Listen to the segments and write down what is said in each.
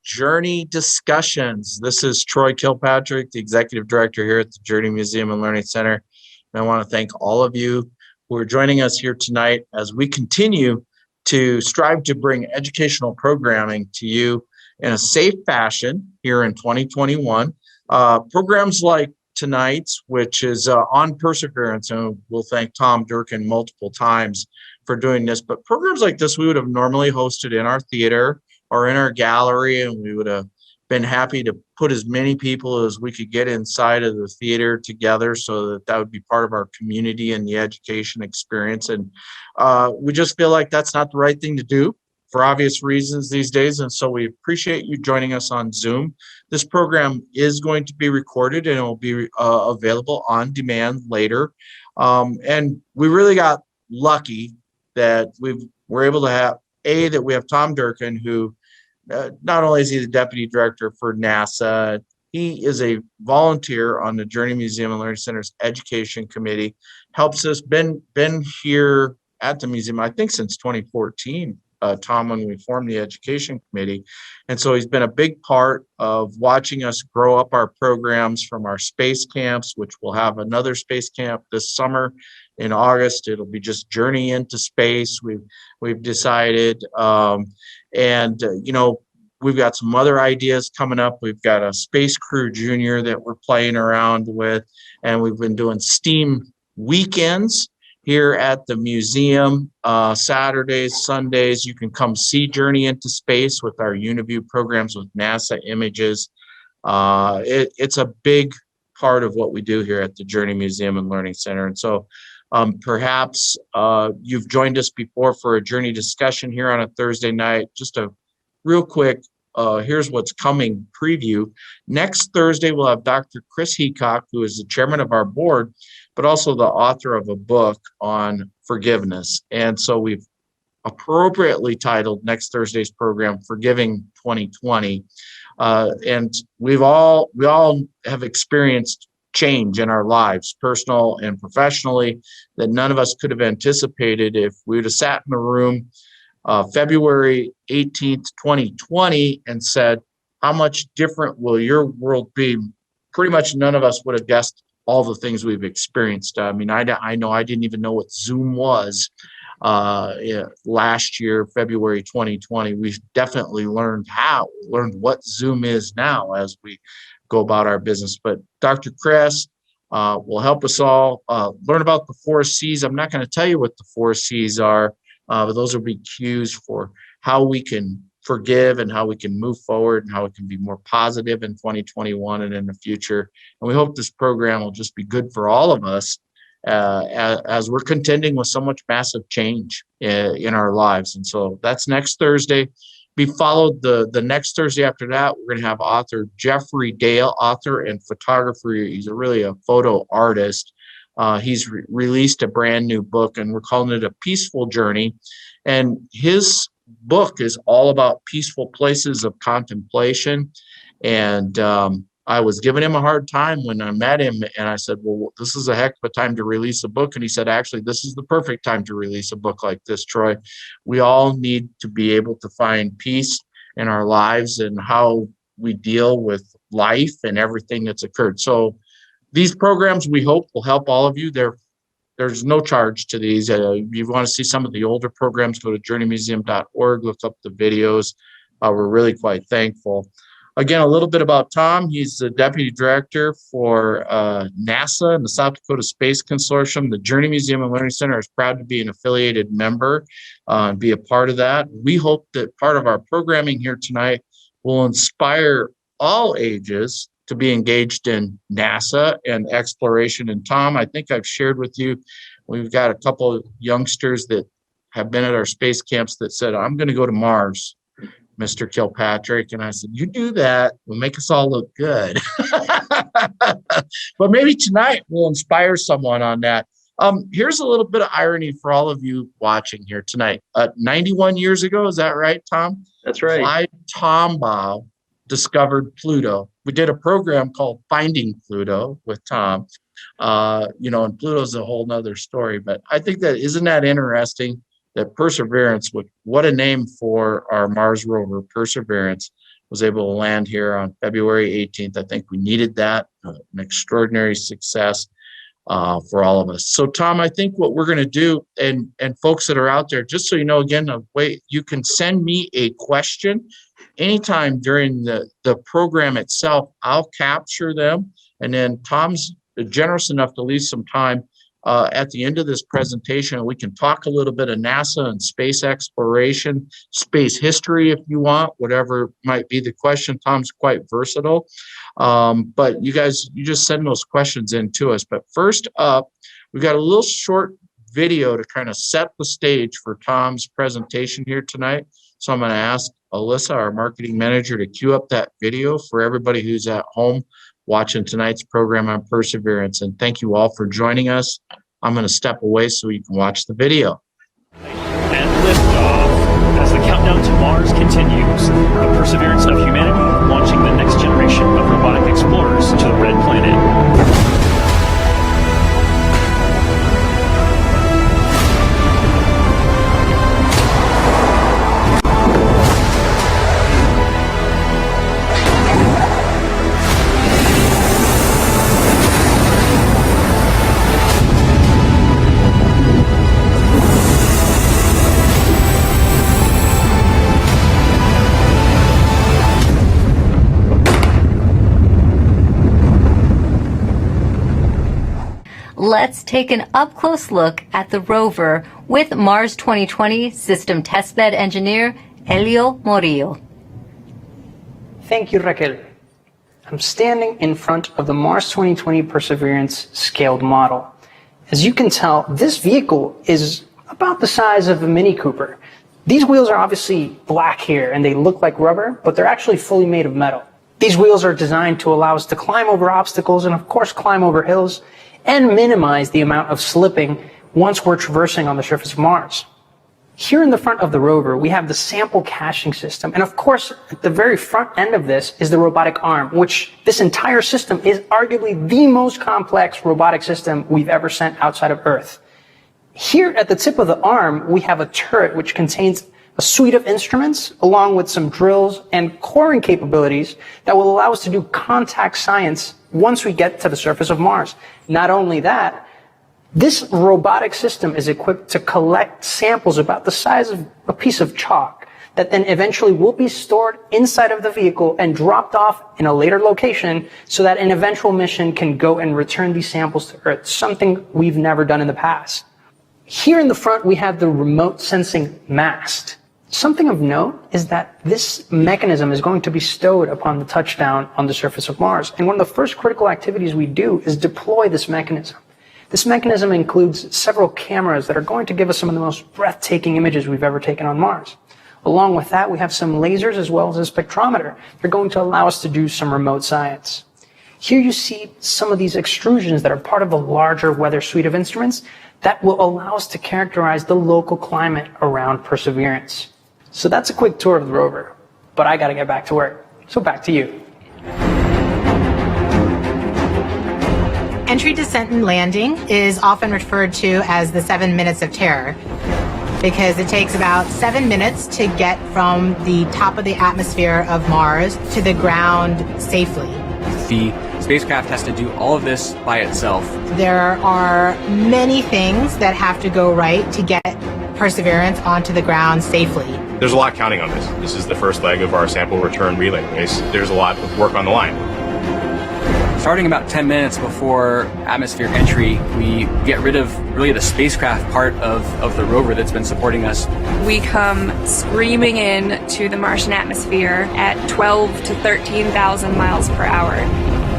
Journey Discussions. This is Troy Kilpatrick, the Executive Director here at the Journey Museum and Learning Center. And I want to thank all of you who are joining us here tonight as we continue to strive to bring educational programming to you in a safe fashion here in 2021. Programs like tonight's, which is on Perseverance, and we'll thank Tom Durkin multiple times for doing this. But programs like this, we would have normally hosted in our theater or in our gallery, and we would have been happy to put as many people as we could get inside of the theater together so that that would be part of our community and the education experience. And we just feel like that's not the right thing to do for obvious reasons these days. And so we appreciate you joining us on Zoom. This program is going to be recorded and it will be available on demand later. And we really got lucky that we're able to have, that we have Tom Durkin, who not only is he the Deputy Director for NASA, he is a volunteer on the Journey Museum and Learning Center's Education Committee, helps us, been here at the museum, I think since 2014, Tom, when we formed the Education Committee. And so he's been a big part of watching us grow up our programs from our space camps, which we'll have another space camp this summer in August. It'll be just Journey into Space. We've decided, we've got some other ideas coming up. We've got a Space Crew Junior that we're playing around with, and we've been doing STEAM weekends here at the museum. Saturdays, Sundays, you can come see Journey into Space with our UniView programs with NASA images. It's a big part of what we do here at the Journey Museum and Learning Center. And so perhaps you've joined us before for a Journey discussion here on a Thursday night. Just a real quick, here's what's coming preview. Next Thursday, we'll have Dr. Chris Heacock, who is the chairman of our board, but also the author of a book on forgiveness. And so we've appropriately titled next Thursday's program, Forgiving 2020. And we all have experienced change in our lives, personal and professionally, that none of us could have anticipated if we would have sat in a room February 18th, 2020 and said, how much different will your world be? Pretty much none of us would have guessed all the things we've experienced. I mean, I know I didn't even know what Zoom was last year, February 2020. We've definitely learned what Zoom is now as we go about our business. But Dr. Chris will help us all learn about the 4 C's. I'm not going to tell you what the 4 C's are, but those will be cues for how we can forgive and how we can move forward and how it can be more positive in 2021 and in the future. And we hope this program will just be good for all of us as we're contending with so much massive change in our lives. And so that's next Thursday. Be followed the next Thursday after that. We're going to have author Jeffrey Dale, author and photographer. He's really a photo artist. He's released a brand new book, and we're calling it A Peaceful Journey. And his book is all about peaceful places of contemplation. And I was giving him a hard time when I met him, and I said, well, this is a heck of a time to release a book. And he said, actually, this is the perfect time to release a book like this, Troy. We all need to be able to find peace in our lives and how we deal with life and everything that's occurred. So these programs, we hope, will help all of you. There's no charge to these. If you want to see some of the older programs, go to journeymuseum.org, look up the videos. We're really quite thankful. Again, a little bit about Tom. He's the Deputy Director for NASA and the South Dakota Space Consortium. The Journey Museum and Learning Center is proud to be an affiliated member and be a part of that. We hope that part of our programming here tonight will inspire all ages to be engaged in NASA and exploration. And Tom, I think I've shared with you, we've got a couple of youngsters that have been at our space camps that said, I'm going to go to Mars, Mr. Kilpatrick. And I said, you do that, will make us all look good. But maybe tonight we'll inspire someone on that. Here's a little bit of irony for all of you watching here tonight. 91 years ago, is that right, Tom? That's right. Clyde Tombaugh discovered Pluto. We did a program called Finding Pluto with Tom, and Pluto's a whole nother story. But I think isn't that interesting that Perseverance, what a name for our Mars rover, Perseverance, was able to land here on February 18th. I think we needed that, an extraordinary success for all of us. So Tom, I think what we're going to do, and folks that are out there, just so you know, again, a way you can send me a question anytime during the program itself. I'll capture them, and then Tom's generous enough to leave some time at the end of this presentation. We can talk a little bit of NASA and space exploration, space history if you want, whatever might be the question. Tom's quite versatile. But you guys, you just send those questions in to us. But first up, we've got a little short video to kind of set the stage for Tom's presentation here tonight. So I'm going to ask Alyssa, our marketing manager, to cue up that video for everybody who's at home watching tonight's program on Perseverance. And thank you all for joining us. I'm going to step away so you can watch the video. And liftoff as the countdown to Mars continues. The perseverance of humanity launching the next generation of robotic explorers to the Red Planet. Let's take an up-close look at the rover with Mars 2020 System Testbed Engineer Elio Morillo. Thank you, Raquel. I'm standing in front of the Mars 2020 Perseverance scaled model. As you can tell, this vehicle is about the size of a Mini Cooper. These wheels are obviously black here and they look like rubber, but they're actually fully made of metal. These wheels are designed to allow us to climb over obstacles and of course climb over hills and minimize the amount of slipping once we're traversing on the surface of Mars. Here in the front of the rover, we have the sample caching system. And of course, at the very front end of this is the robotic arm, which this entire system is arguably the most complex robotic system we've ever sent outside of Earth. Here at the tip of the arm, we have a turret which contains a suite of instruments along with some drills and coring capabilities that will allow us to do contact science once we get to the surface of Mars. Not only that, this robotic system is equipped to collect samples about the size of a piece of chalk that then eventually will be stored inside of the vehicle and dropped off in a later location so that an eventual mission can go and return these samples to Earth, something we've never done in the past. Here in the front, we have the remote sensing mast. Something of note is that this mechanism is going to be stowed upon the touchdown on the surface of Mars. And one of the first critical activities we do is deploy this mechanism. This mechanism includes several cameras that are going to give us some of the most breathtaking images we've ever taken on Mars. Along with that, we have some lasers as well as a spectrometer. They're going to allow us to do some remote science. Here you see some of these extrusions that are part of a larger weather suite of instruments that will allow us to characterize the local climate around Perseverance. So that's a quick tour of the rover, but I gotta get back to work. So back to you. Entry, descent, and landing is often referred to as the 7 minutes of terror because it takes about 7 minutes to get from the top of the atmosphere of Mars to the ground safely. The spacecraft has to do all of this by itself. There are many things that have to go right to get Perseverance onto the ground safely. There's a lot counting on this. This is the first leg of our sample return relay race. There's a lot of work on the line. Starting about 10 minutes before atmosphere entry, we get rid of really the spacecraft part of the rover that's been supporting us. We come screaming in to the Martian atmosphere at 12 to 13,000 miles per hour.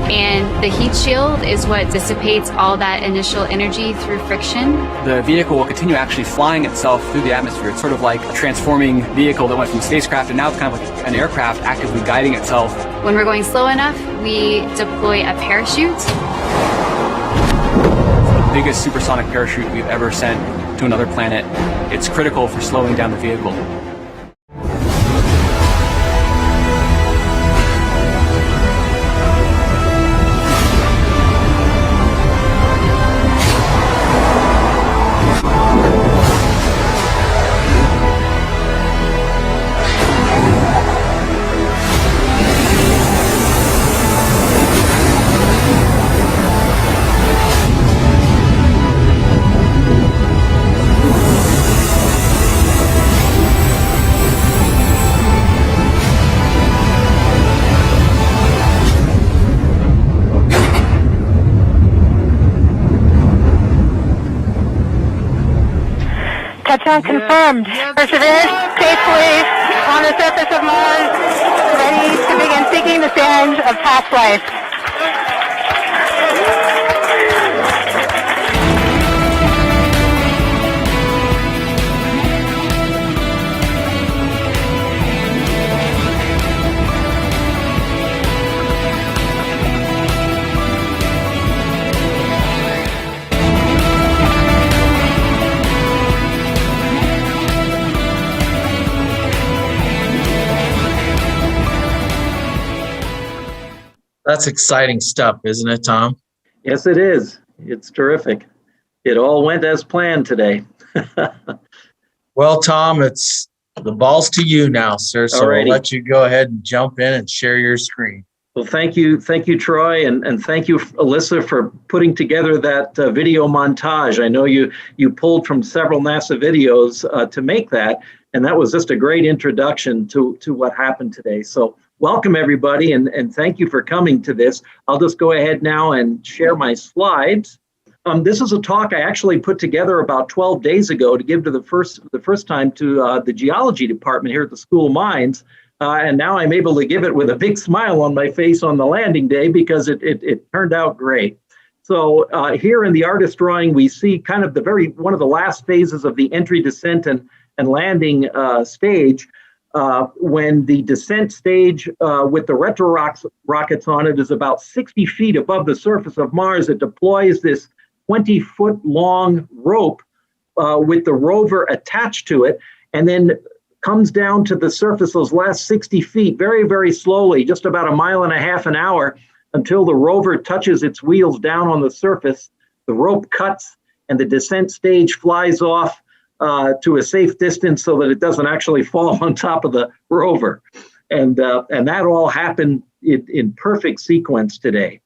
And the heat shield is what dissipates all that initial energy through friction. The vehicle will continue actually flying itself through the atmosphere. It's sort of like a transforming vehicle that went from spacecraft and now it's kind of like an aircraft actively guiding itself. When we're going slow enough, we deploy a parachute. It's the biggest supersonic parachute we've ever sent to another planet. It's critical for slowing down the vehicle. Touchdown confirmed. Perseverance safely on the surface of Mars, ready to begin seeking the sands of past life. That's exciting stuff, isn't it, Tom? Yes, it is. It's terrific. It all went as planned today. Well, Tom, it's the ball's to you now, sir. So Alrighty. I'll let you go ahead and jump in and share your screen. Well, thank you, Troy, and thank you, Alyssa, for putting together that video montage. I know you pulled from several NASA videos to make that, and that was just a great introduction to what happened today. So welcome, everybody, and thank you for coming to this. I'll just go ahead now and share my slides. This is a talk I actually put together about 12 days ago to give to the first time to the geology department here at the School of Mines. And now I'm able to give it with a big smile on my face on the landing day because it turned out great. So here in the artist drawing, we see kind of one of the last phases of the entry, descent, and landing stage. When the descent stage with the retro rockets on it is about 60 feet above the surface of Mars, it deploys this 20-foot long rope with the rover attached to it, and then comes down to the surface those last 60 feet very, very slowly, just about 1.5 miles an hour, until the rover touches its wheels down on the surface. The rope cuts and the descent stage flies off to a safe distance so that it doesn't actually fall on top of the rover. And that all happened in perfect sequence today.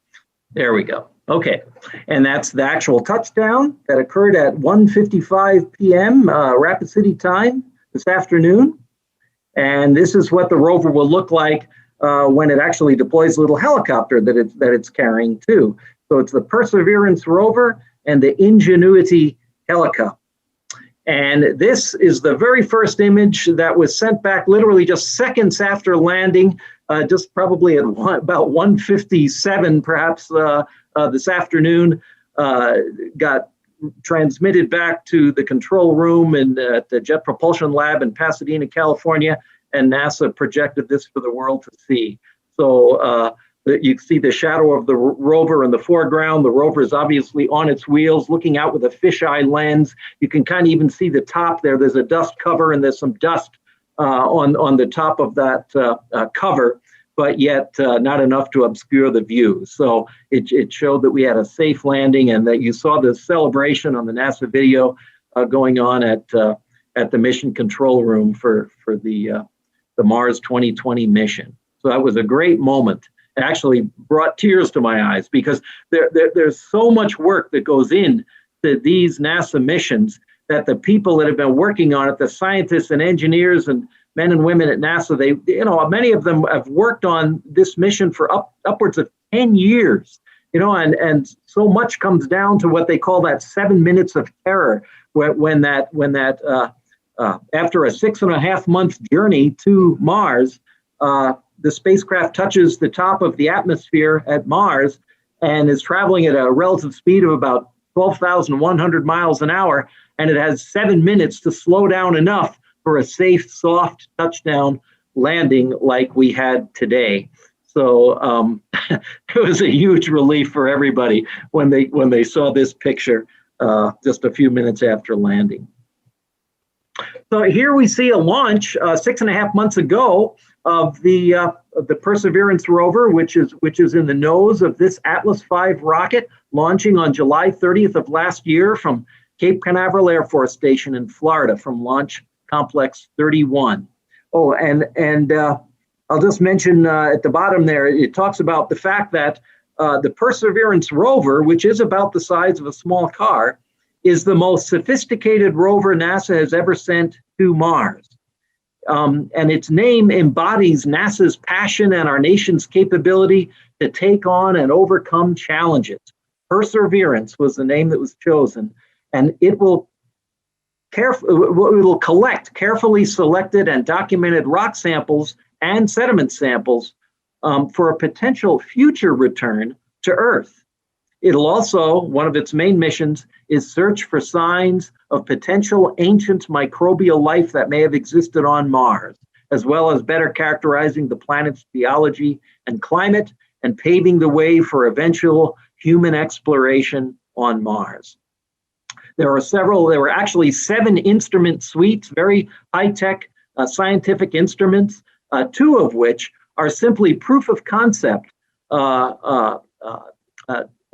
There we go. Okay, and that's the actual touchdown that occurred at 1:55 p.m. Rapid City time this afternoon. And this is what the rover will look like when it actually deploys a little helicopter that it's carrying too. So it's the Perseverance rover and the Ingenuity helicopter. And this is the very first image that was sent back literally just seconds after landing, just probably at about 1:57 perhaps this afternoon, got transmitted back to the control room at the Jet Propulsion Lab in Pasadena, California, and NASA projected this for the world to see. So you can see the shadow of the rover in the foreground. The rover is obviously on its wheels, looking out with a fisheye lens. You can kind of even see the top there. There's a dust cover, and there's some dust on the top of that cover, but yet not enough to obscure the view. So it showed that we had a safe landing, and that you saw the celebration on the NASA video going on at the mission control room for the Mars 2020 mission. So that was a great moment. It actually brought tears to my eyes because there's so much work that goes into these NASA missions that the people that have been working on it, the scientists and engineers and men and women at NASA, many of them have worked on this mission for upwards of 10 years, and so much comes down to what they call that 7 minutes of terror, when that after a 6.5 month journey to Mars, the spacecraft touches the top of the atmosphere at Mars and is traveling at a relative speed of about 12,100 miles an hour. And it has 7 minutes to slow down enough for a safe, soft touchdown landing like we had today. So it was a huge relief for everybody when they saw this picture just a few minutes after landing. So here we see a launch 6.5 months ago of the Perseverance rover, which is in the nose of this Atlas V rocket, launching on July 30th of last year from Cape Canaveral Air Force Station in Florida, from Launch Complex 31. Oh, and I'll just mention at the bottom there, it talks about the fact that the Perseverance rover, which is about the size of a small car, is the most sophisticated rover NASA has ever sent to Mars. And its name embodies NASA's passion and our nation's capability to take on and overcome challenges. Perseverance was the name that was chosen, and it will it'll collect carefully selected and documented rock samples and sediment samples for a potential future return to Earth. It'll also, one of its main missions is search for signs of potential ancient microbial life that may have existed on Mars, as well as better characterizing the planet's geology and climate and paving the way for eventual human exploration on Mars. There were actually 7 instrument suites, very high-tech scientific instruments, 2 of which are simply proof of concept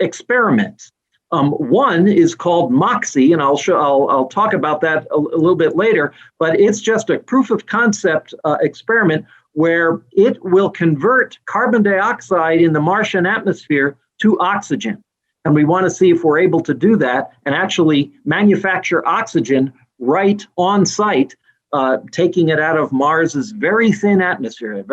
experiments. One is called MOXIE, and I'll talk about that a little bit later, but it's just a proof of concept experiment where it will convert carbon dioxide in the Martian atmosphere to oxygen. And we want to see if we're able to do that and actually manufacture oxygen right on site, taking it out of Mars's very thin atmosphere,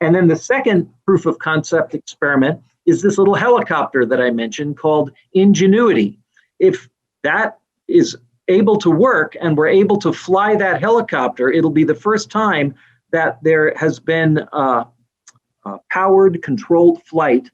And then the second proof of concept experiment is this little helicopter that I mentioned called Ingenuity. If that is able to work and we're able to fly that helicopter, it'll be the first time that there has been powered, controlled flight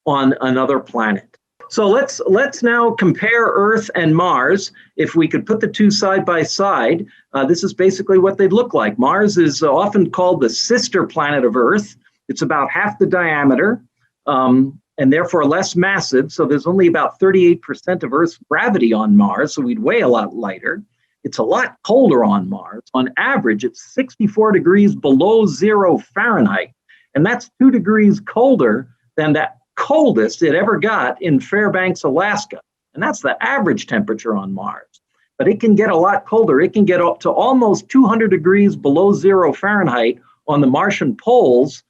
on another planet. So let's now compare Earth and Mars. If we could put the 2 side by side, this is basically what they'd look like. Mars is often called the sister planet of Earth. It's about half the diameter and therefore less massive. So there's only about 38% of Earth's gravity on Mars, so we'd weigh a lot lighter. It's a lot colder on Mars. On average, it's 64 degrees below 0 Fahrenheit, and that's 2 degrees colder than the coldest it ever got in Fairbanks, Alaska. And that's the average temperature on Mars. But it can get a lot colder. It can get up to almost 200 degrees below 0 Fahrenheit on the Martian poles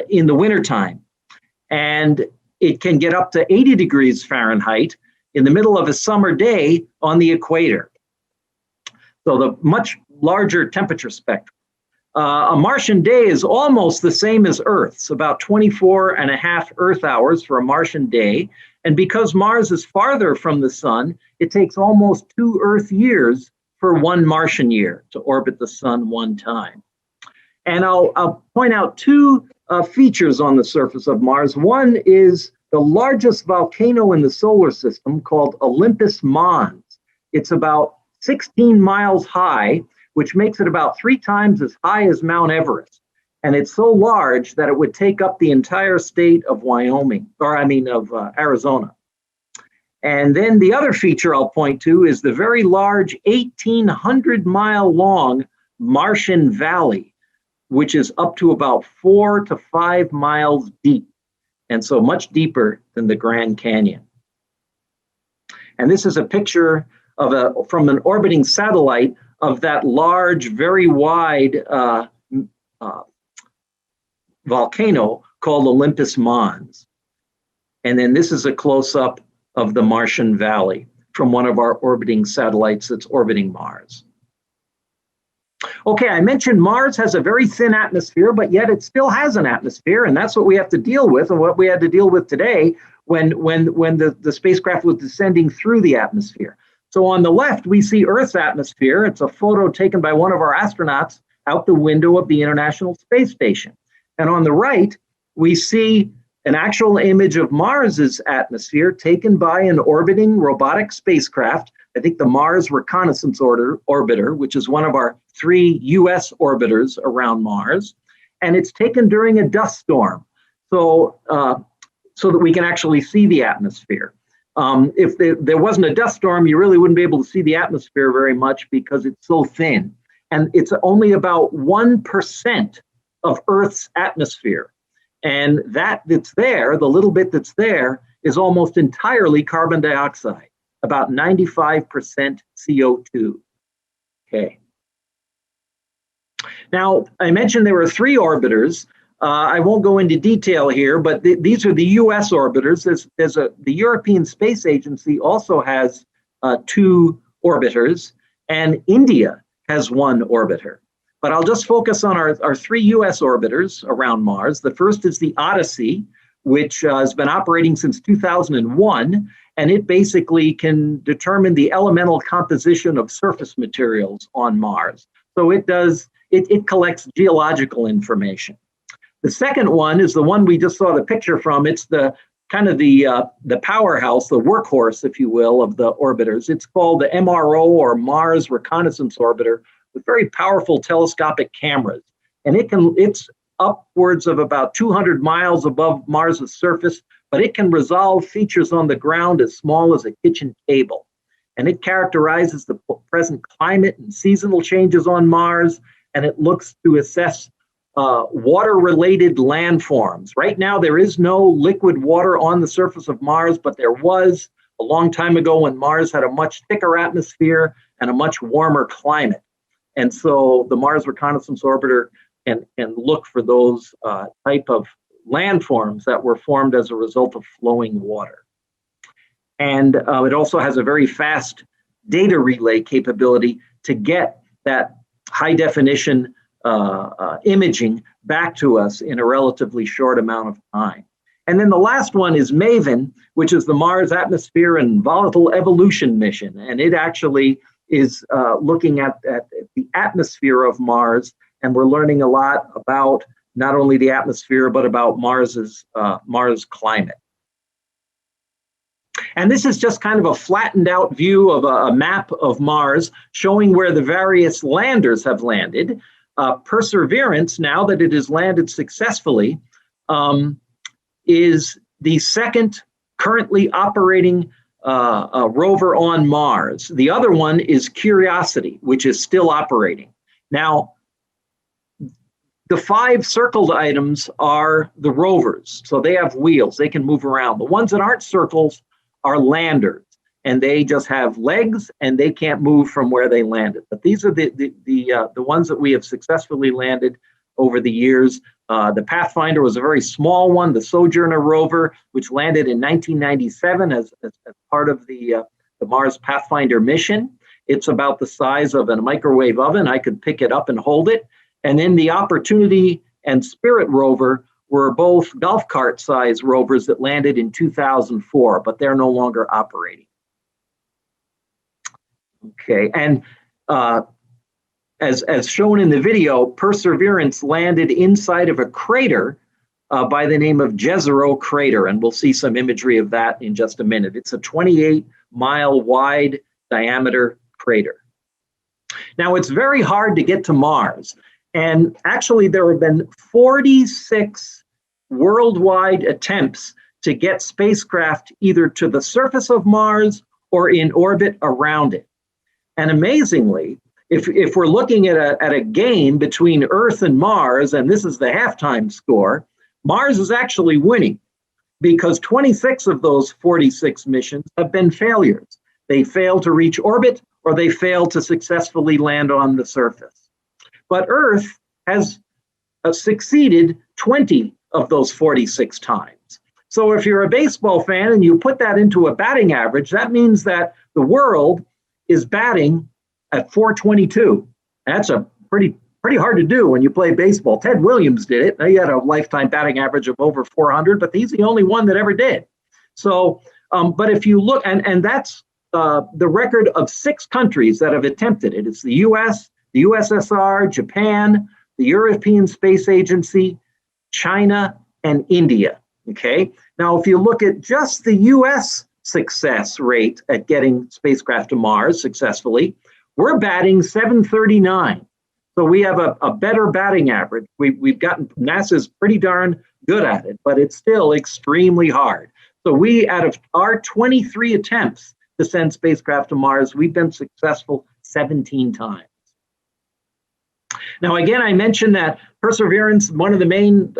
in the wintertime. And it can get up to 80 degrees Fahrenheit in the middle of a summer day on the equator. So the much larger temperature spectrum. A Martian day is almost the same as Earth's, about 24.5 Earth hours for a Martian day. And because Mars is farther from the sun, it takes almost 2 Earth years for 1 Martian year to orbit the sun one time. And I'll point out 2 features on the surface of Mars. One is the largest volcano in the solar system called Olympus Mons. It's about 16 miles high, which makes it about 3 times as high as Mount Everest. And it's so large that it would take up the entire state of Arizona. And then the other feature I'll point to is the very large 1,800 long Martian Valley, which is up to about 4 to 5 miles deep, and so much deeper than the Grand Canyon. And this is a picture of from an orbiting satellite of that large, very wide volcano called Olympus Mons. And then this is a close-up of the Martian Valley from one of our orbiting satellites that's orbiting Mars. Okay, I mentioned Mars has a very thin atmosphere, but yet it still has an atmosphere, and that's what we have to deal with, and what we had to deal with today when the spacecraft was descending through the atmosphere. So on the left, we see Earth's atmosphere. It's a photo taken by one of our astronauts out the window of the International Space Station. And on the right, we see an actual image of Mars's atmosphere taken by an orbiting robotic spacecraft. I think the Mars Reconnaissance Orbiter, which is one of our 3 US orbiters around Mars. And it's taken during a dust storm, so that we can actually see the atmosphere. If there wasn't a dust storm, you really wouldn't be able to see the atmosphere very much because it's so thin. And it's only about 1% of Earth's atmosphere. And that's there, the little bit that's there, is almost entirely carbon dioxide, about 95% CO2. Okay. Now, I mentioned there were 3 orbiters. I won't go into detail here, but these are the US orbiters. The European Space Agency also has 2 orbiters, and India has 1 orbiter. But I'll just focus on our 3 US orbiters around Mars. The first is the Odyssey, which has been operating since 2001, and it basically can determine the elemental composition of surface materials on Mars. So it collects geological information. The second one is the one we just saw the picture from. It's the kind of the powerhouse, the workhorse, if you will, of the orbiters. It's called the MRO, or Mars Reconnaissance Orbiter, with very powerful telescopic cameras. And it's upwards of about 200 miles above Mars's surface, but it can resolve features on the ground as small as a kitchen table. And it characterizes the present climate and seasonal changes on Mars, and it looks to assess water-related landforms. Right now, there is no liquid water on the surface of Mars, but there was a long time ago when Mars had a much thicker atmosphere and a much warmer climate. And so the Mars Reconnaissance Orbiter can look for those type of landforms that were formed as a result of flowing water. And it also has a very fast data relay capability to get that high definition imaging back to us in a relatively short amount of time. And then the last one is MAVEN, which is the Mars Atmosphere and Volatile Evolution Mission. And it actually is looking at the atmosphere of Mars, and we're learning a lot about not only the atmosphere, but about Mars climate. And this is just kind of a flattened out view of a map of Mars showing where the various landers have landed. Perseverance, now that it has landed successfully, is the second currently operating rover on Mars. The other one is Curiosity, which is still operating. Now, the 5 circled items are the rovers. So they have wheels, they can move around. The ones that aren't circles are landers, and they just have legs and they can't move from where they landed. But these are the ones that we have successfully landed over the years. The Pathfinder was a very small one, the Sojourner rover, which landed in 1997 as part of the Mars Pathfinder mission. It's about the size of a microwave oven. I could pick it up and hold it. And then the Opportunity and Spirit rover were both golf cart size rovers that landed in 2004, but they're no longer operating. Okay, and as shown in the video, Perseverance landed inside of a crater by the name of Jezero Crater, and we'll see some imagery of that in just a minute. It's a 28-mile wide diameter crater. Now, it's very hard to get to Mars, and actually there have been 46 worldwide attempts to get spacecraft either to the surface of Mars or in orbit around it. And amazingly, if we're looking at a game between Earth and Mars, and this is the halftime score, Mars is actually winning, because 26 of those 46 missions have been failures. They failed to reach orbit, or they failed to successfully land on the surface. But Earth has succeeded 20 of those 46 times. So if you're a baseball fan and you put that into a batting average, that means that the world is batting at 422. That's a pretty hard to do when you play baseball. Ted Williams did it. He had a lifetime batting average of over 400, but he's the only one that ever did. So, but if you look, and that's the record of 6 countries that have attempted it. It's the US, the USSR, Japan, the European Space Agency, China, and India. Okay. Now, if you look at just the US success rate at getting spacecraft to Mars successfully, we're batting 739. So we have a better batting average. We've gotten, NASA's pretty darn good at it, but it's still extremely hard. So we, out of our 23 attempts to send spacecraft to Mars, we've been successful 17 times. Now, again, I mentioned that Perseverance, one of the main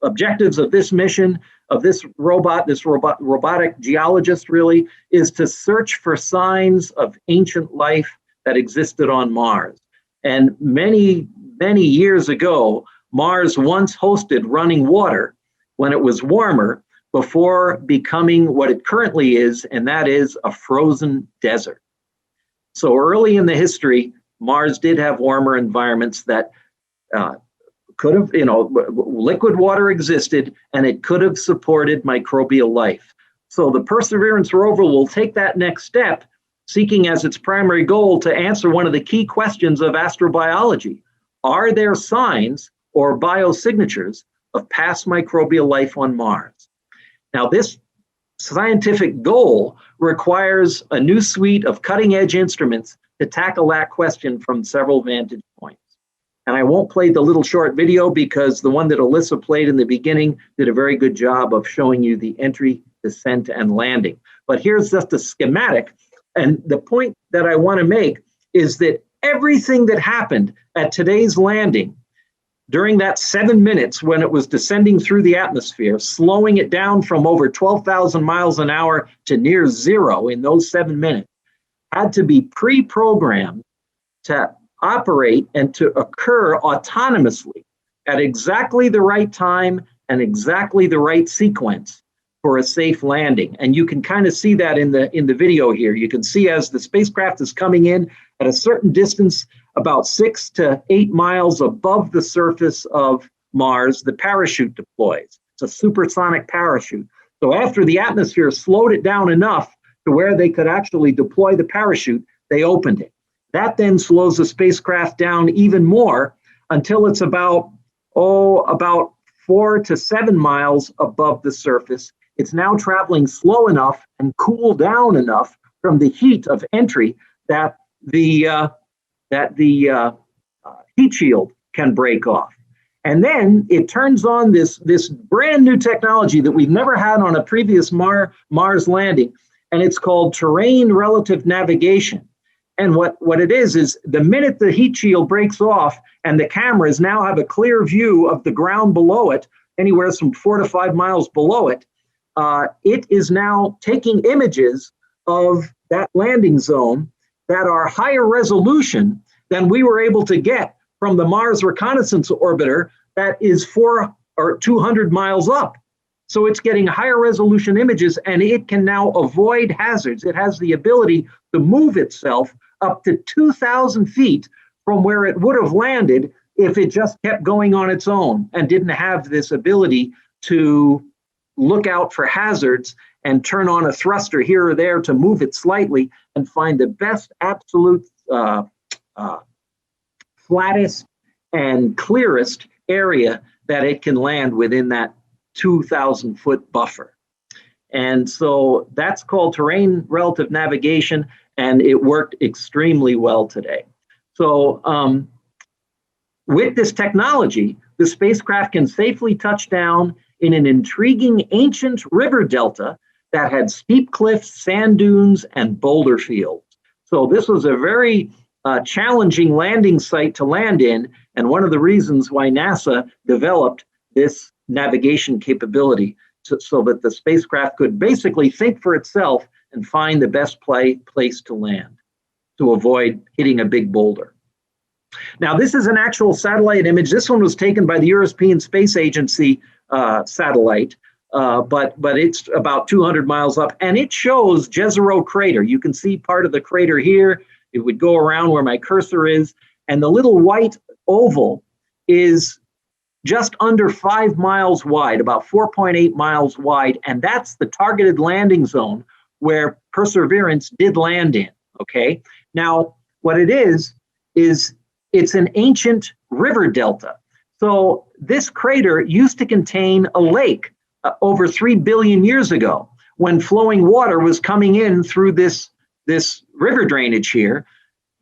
objectives of this mission, of this robotic geologist really, is to search for signs of ancient life that existed on Mars. And many, many years ago, Mars once hosted running water when it was warmer, before becoming what it currently is, and that is a frozen desert. So early in the history, Mars did have warmer environments that could have, liquid water existed, and it could have supported microbial life. So the Perseverance rover will take that next step, seeking as its primary goal to answer one of the key questions of astrobiology. Are there signs or biosignatures of past microbial life on Mars? Now, this scientific goal requires a new suite of cutting-edge instruments to tackle that question from several vantage points. And I won't play the little short video because the one that Alyssa played in the beginning did a very good job of showing you the entry, descent, and landing. But here's just a schematic. And the point that I want to make is that everything that happened at today's landing during that 7 minutes when it was descending through the atmosphere, slowing it down from over 12,000 miles an hour to near zero in those 7 minutes, had to be pre-programmed to operate and to occur autonomously at exactly the right time and exactly the right sequence for a safe landing. And you can kind of see that in the video here. You can see as the spacecraft is coming in at a certain distance, about 6 to 8 miles above the surface of Mars, the parachute deploys. It's a supersonic parachute. So after the atmosphere slowed it down enough to where they could actually deploy the parachute, they opened it. That then slows the spacecraft down even more until it's about 4 to 7 miles above the surface. It's now traveling slow enough and cooled down enough from the heat of entry that the heat shield can break off. And then it turns on this brand new technology that we've never had on a previous Mars landing, and it's called terrain relative navigation. And what it is the minute the heat shield breaks off and the cameras now have a clear view of the ground below it, anywhere from 4 to 5 miles below it, it is now taking images of that landing zone that are higher resolution than we were able to get from the Mars Reconnaissance Orbiter that is 400 or 200 miles up. So it's getting higher resolution images, and it can now avoid hazards. It has the ability to move itself up to 2,000 feet from where it would have landed if it just kept going on its own and didn't have this ability to look out for hazards and turn on a thruster here or there to move it slightly and find the best absolute flattest and clearest area that it can land within that 2,000-foot buffer. And so that's called terrain relative navigation, and it worked extremely well today. So with this technology, the spacecraft can safely touch down in an intriguing ancient river delta that had steep cliffs, sand dunes, and boulder fields. So this was a very challenging landing site to land in, and one of the reasons why NASA developed this navigation capability so that the spacecraft could basically think for itself and find the best place to land to avoid hitting a big boulder. Now, this is an actual satellite image. This one was taken by the European Space Agency satellite, but it's about 200 miles up, and it shows Jezero Crater. You can see part of the crater here. It would go around where my cursor is, and the little white oval is just under 5 miles wide, about 4.8 miles wide, and that's the targeted landing zone where Perseverance did land in, okay? Now, what it is it's an ancient river delta. So this crater used to contain a lake over 3 billion years ago when flowing water was coming in through this river drainage here,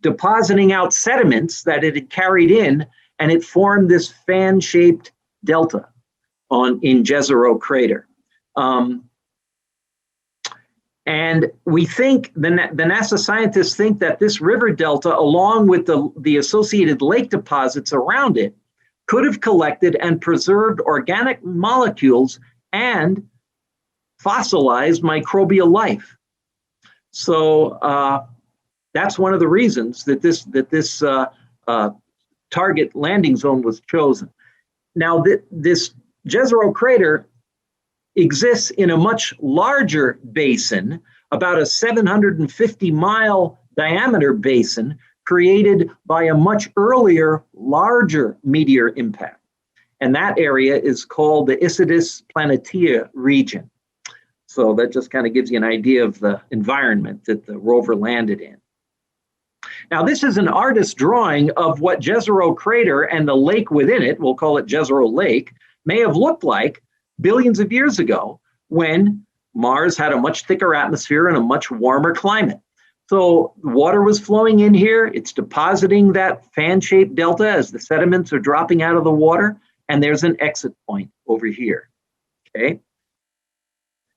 depositing out sediments that it had carried in, and it formed this fan-shaped delta in Jezero Crater. And we think, the NASA scientists think that this river delta, along with the associated lake deposits around it, could have collected and preserved organic molecules and fossilized microbial life. So that's one of the reasons that this target landing zone was chosen. Now, this Jezero Crater exists in a much larger basin, about a 750-mile diameter basin created by a much earlier, larger meteor impact. And that area is called the Isidis Planitia region. So that just kind of gives you an idea of the environment that the rover landed in. Now, this is an artist's drawing of what Jezero Crater and the lake within it, we'll call it Jezero Lake, may have looked like billions of years ago when Mars had a much thicker atmosphere and a much warmer climate. So water was flowing in here. It's depositing that fan-shaped delta as the sediments are dropping out of the water. And there's an exit point over here, okay?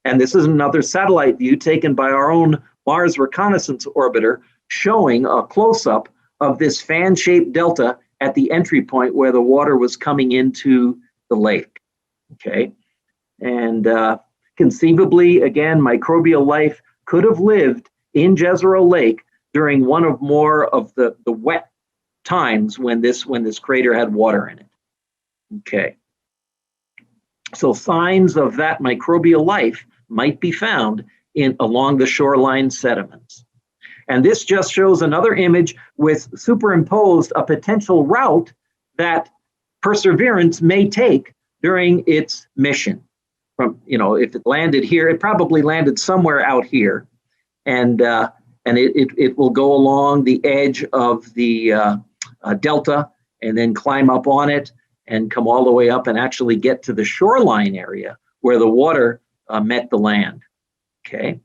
And this is another satellite view taken by our own Mars Reconnaissance Orbiter showing a close-up of this fan-shaped delta at the entry point where the water was coming into the lake, okay? And conceivably, again, microbial life could have lived in Jezero Lake during one of more of the wet times when this crater had water in it. Okay. So signs of that microbial life might be found along the shoreline sediments. And this just shows another image with superimposed a potential route that Perseverance may take during its mission. From, if it landed here, it probably landed somewhere out here. And it will go along the edge of the delta and then climb up on it and come all the way up and actually get to the shoreline area where the water met the land, okay?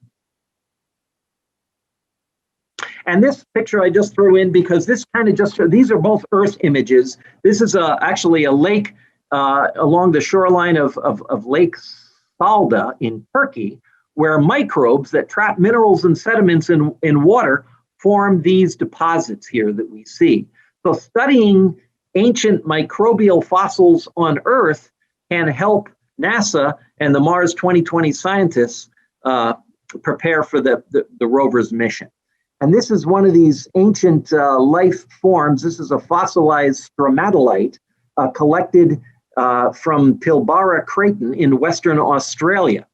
And this picture I just threw in because this kind of these are both Earth images. This is actually a lake along the shoreline of Lake Salda in Turkey, where microbes that trap minerals and sediments in water form these deposits here that we see. So studying ancient microbial fossils on Earth can help NASA and the Mars 2020 scientists prepare for the rover's mission. And this is one of these ancient life forms. This is a fossilized stromatolite collected from Pilbara Craton in Western Australia.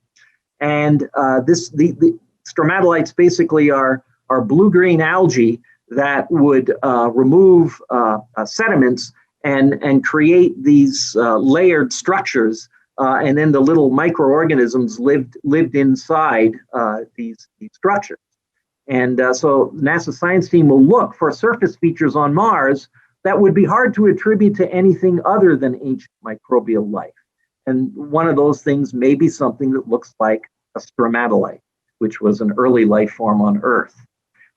And the stromatolites basically are blue-green algae that would remove sediments and create these layered structures, and then the little microorganisms lived inside these structures. And so NASA science team will look for surface features on Mars that would be hard to attribute to anything other than ancient microbial life. And one of those things may be something that looks like a stromatolite, which was an early life form on Earth.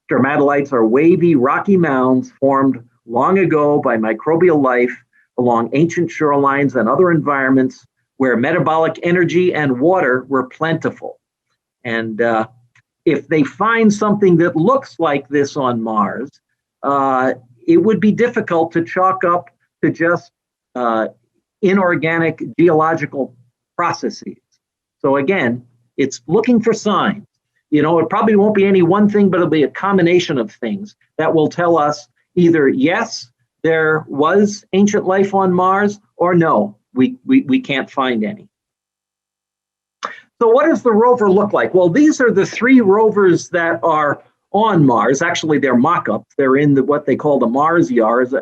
Stromatolites are wavy, rocky mounds formed long ago by microbial life along ancient shorelines and other environments where metabolic energy and water were plentiful. And if they find something that looks like this on Mars, it would be difficult to chalk up to just inorganic geological processes. So again, it's looking for signs. It probably won't be any one thing, but it'll be a combination of things that will tell us either, yes, there was ancient life on Mars, or no, we can't find any. So what does the rover look like? Well, these are the 3 rovers that are on Mars. Actually, they're mock-ups. They're in what they call the Mars yard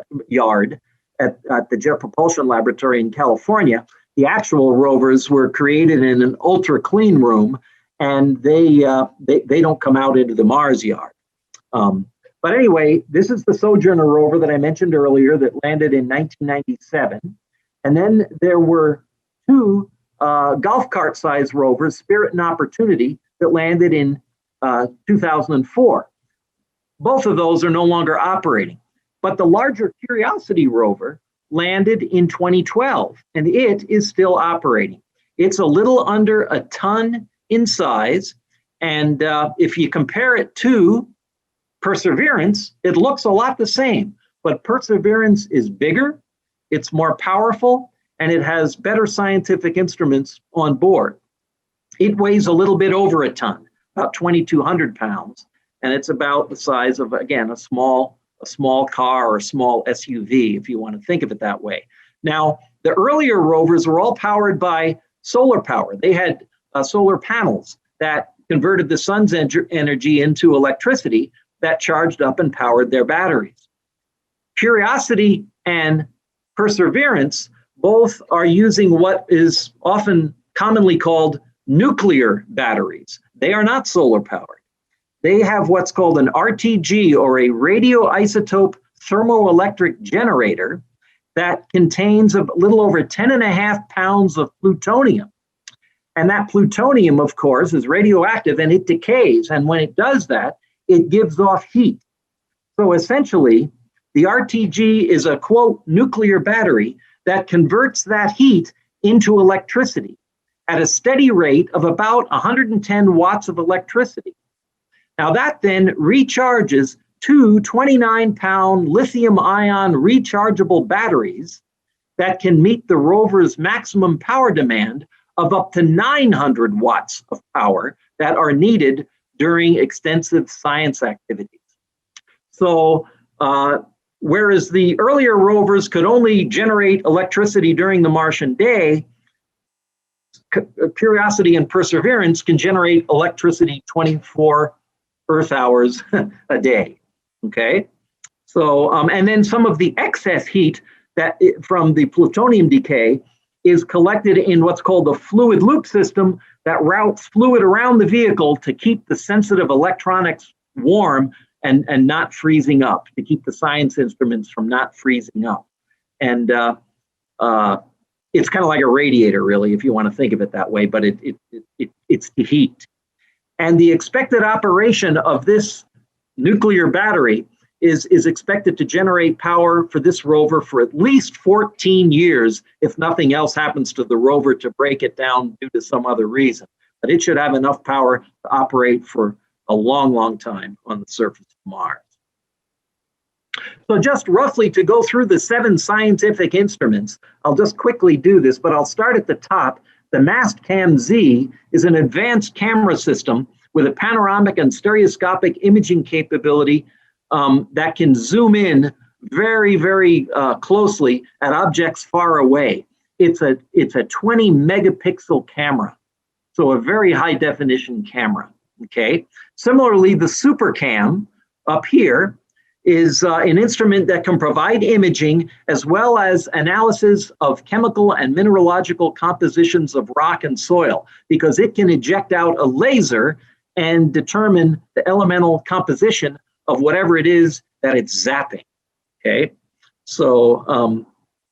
at the Jet Propulsion Laboratory in California. The actual rovers were created in an ultra clean room, and they don't come out into the Mars yard. But anyway, this is the Sojourner rover that I mentioned earlier that landed in 1997. And then there were 2 golf cart-sized rovers, Spirit and Opportunity, that landed in 2004. Both of those are no longer operating. But the larger Curiosity rover landed in 2012, and it is still operating. It's a little under a ton in size, and if you compare it to Perseverance, it looks a lot the same, but Perseverance is bigger, it's more powerful, and it has better scientific instruments on board. It weighs a little bit over a ton, about 2,200 pounds, and it's about the size of, again, a small car or a small SUV, if you want to think of it that way. Now, the earlier rovers were all powered by solar power. They had solar panels that converted the sun's energy into electricity that charged up and powered their batteries. Curiosity and Perseverance both are using what is often commonly called nuclear batteries. They are not solar powered. They have what's called an RTG, or a radioisotope thermoelectric generator, that contains a little over 10.5 pounds of plutonium. And that plutonium, of course, is radioactive and it decays. And when it does that, it gives off heat. So essentially, the RTG is a, quote, nuclear battery that converts that heat into electricity at a steady rate of about 110 watts of electricity. Now that then recharges two 29-pound lithium-ion rechargeable batteries that can meet the rover's maximum power demand of up to 900 watts of power that are needed during extensive science activities. So whereas the earlier rovers could only generate electricity during the Martian day, Curiosity and Perseverance can generate electricity 24 Earth hours a day. Okay, so and then some of the excess heat that from the plutonium decay is collected in what's called the fluid loop system that routes fluid around the vehicle to keep the sensitive electronics warm and not freezing up, to keep the science instruments from not freezing up. And it's kind of like a radiator, really, if you want to think of it that way, but it's the heat. And the expected operation of this nuclear battery is expected to generate power for this rover for at least 14 years if nothing else happens to the rover to break it down due to some other reason. But it should have enough power to operate for a long, long time on the surface of Mars. So just roughly to go through the 7 scientific instruments, I'll just quickly do this, but I'll start at the top. The Mastcam-Z is an advanced camera system with a panoramic and stereoscopic imaging capability that can zoom in very, very closely at objects far away. It's a 20 megapixel camera, so a very high definition camera. Okay. Similarly, the SuperCam up here is an instrument that can provide imaging as well as analysis of chemical and mineralogical compositions of rock and soil, because it can eject out a laser and determine the elemental composition of whatever it is that it's zapping. Okay, so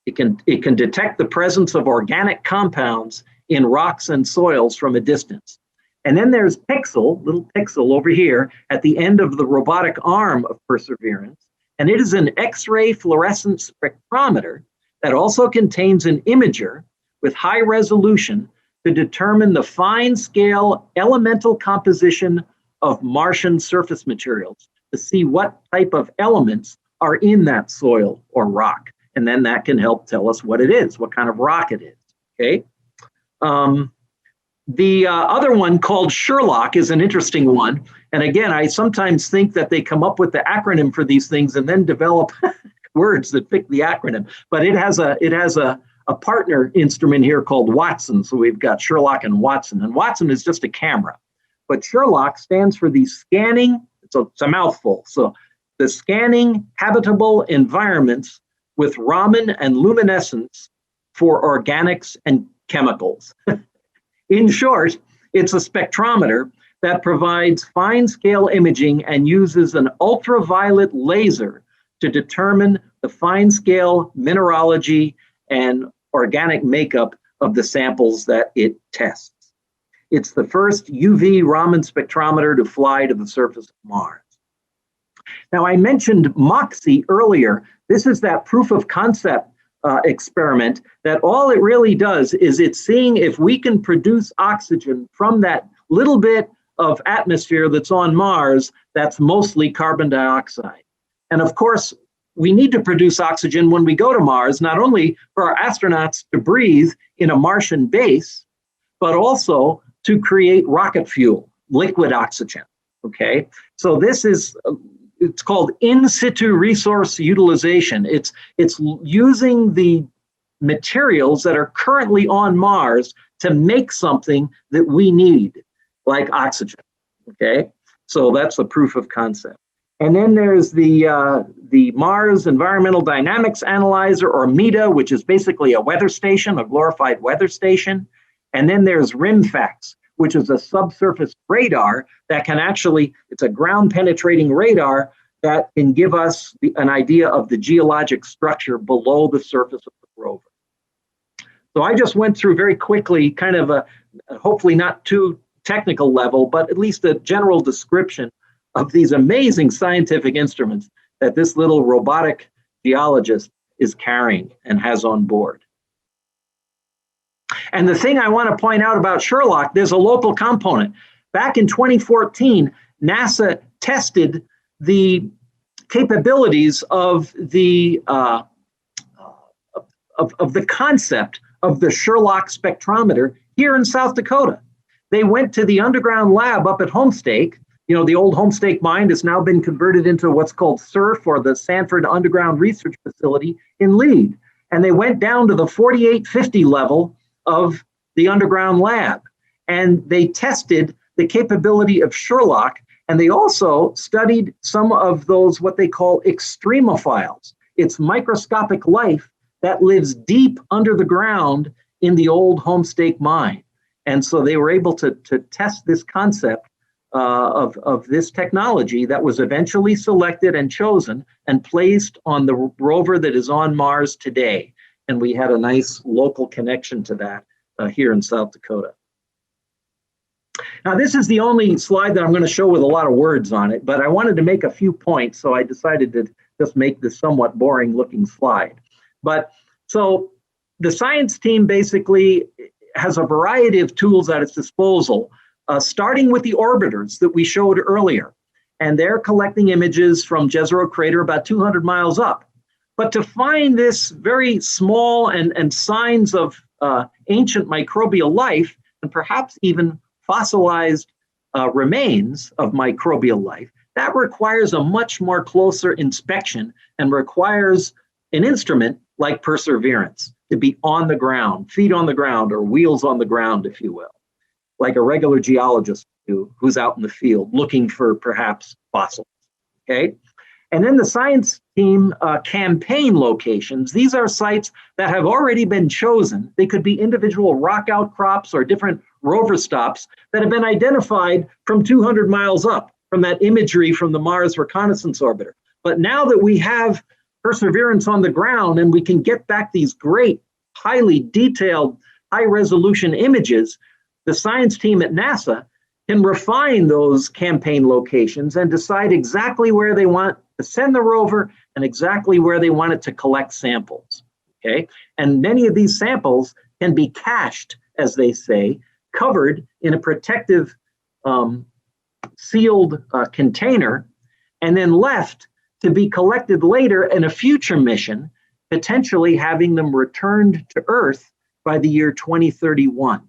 it can detect the presence of organic compounds in rocks and soils from a distance. And then there's Pixel, little Pixel over here at the end of the robotic arm of Perseverance. And it is an X-ray fluorescent spectrometer that also contains an imager with high resolution to determine the fine scale elemental composition of Martian surface materials, to see what type of elements are in that soil or rock. And then that can help tell us what it is, what kind of rock it is. Okay. The other one called Sherlock is an interesting one. And again, I sometimes think that they come up with the acronym for these things and then develop words that fit the acronym. But it has a partner instrument here called Watson. So we've got Sherlock and Watson. And Watson is just a camera. But Sherlock stands for the scanning, it's a mouthful. So the scanning habitable environments with Raman and luminescence for organics and chemicals. In short, it's a spectrometer that provides fine-scale imaging and uses an ultraviolet laser to determine the fine-scale mineralogy and organic makeup of the samples that it tests. It's the first UV Raman spectrometer to fly to the surface of Mars. Now, I mentioned MOXIE earlier. This is that proof of concept experiment that all it really does is it's seeing if we can produce oxygen from that little bit of atmosphere that's on Mars that's mostly carbon dioxide. And of course, we need to produce oxygen when we go to Mars, not only for our astronauts to breathe in a Martian base, but also to create rocket fuel, liquid oxygen. Okay, so this is it's called in situ resource utilization. It's using the materials that are currently on Mars to make something that we need, like oxygen. Okay, so that's the proof of concept. And then there's the Mars Environmental Dynamics Analyzer, or MEDA, which is basically a weather station, a glorified weather station. And then there's RIMFAX, which is a subsurface radar that can actually, it's a ground penetrating radar that can give us an idea of the geologic structure below the surface of the rover. So I just went through very quickly, kind of a, hopefully not too technical level, but at least a general description of these amazing scientific instruments that this little robotic geologist is carrying and has on board. And the thing I want to point out about Sherlock, there's a local component. Back in 2014, NASA tested the capabilities of the concept of the Sherlock spectrometer here in South Dakota. They went to the underground lab up at Homestake. You know, the old Homestake mine has now been converted into what's called SURF, or the Sanford Underground Research Facility in Lead. And they went down to the 4850 level of the underground lab. And they tested the capability of Sherlock. And they also studied some of those, what they call extremophiles. It's microscopic life that lives deep under the ground in the old Homestake mine. And so they were able to test this concept of this technology that was eventually selected and chosen and placed on the rover that is on Mars today. And we had a nice local connection to that here in South Dakota. Now, this is the only slide that I'm going to show with a lot of words on it, but I wanted to make a few points, so I decided to just make this somewhat boring looking slide. But so the science team basically has a variety of tools at its disposal, starting with the orbiters that we showed earlier. And they're collecting images from Jezero Crater about 200 miles up. But to find this very small and signs of ancient microbial life, and perhaps even fossilized remains of microbial life, that requires a much more closer inspection and requires an instrument like Perseverance to be on the ground, feet on the ground, or wheels on the ground, if you will, like a regular geologist who's out in the field looking for perhaps fossils, okay? And then the science team campaign locations. These are sites that have already been chosen. They could be individual rock outcrops or different rover stops that have been identified from 200 miles up from that imagery from the Mars Reconnaissance Orbiter. But now that we have Perseverance on the ground and we can get back these great, highly detailed, high-resolution images, the science team at NASA can refine those campaign locations and decide exactly where they want to send the rover and exactly where they want it to collect samples, okay? And many of these samples can be cached, as they say, covered in a protective sealed container, and then left to be collected later in a future mission, potentially having them returned to Earth by the year 2031.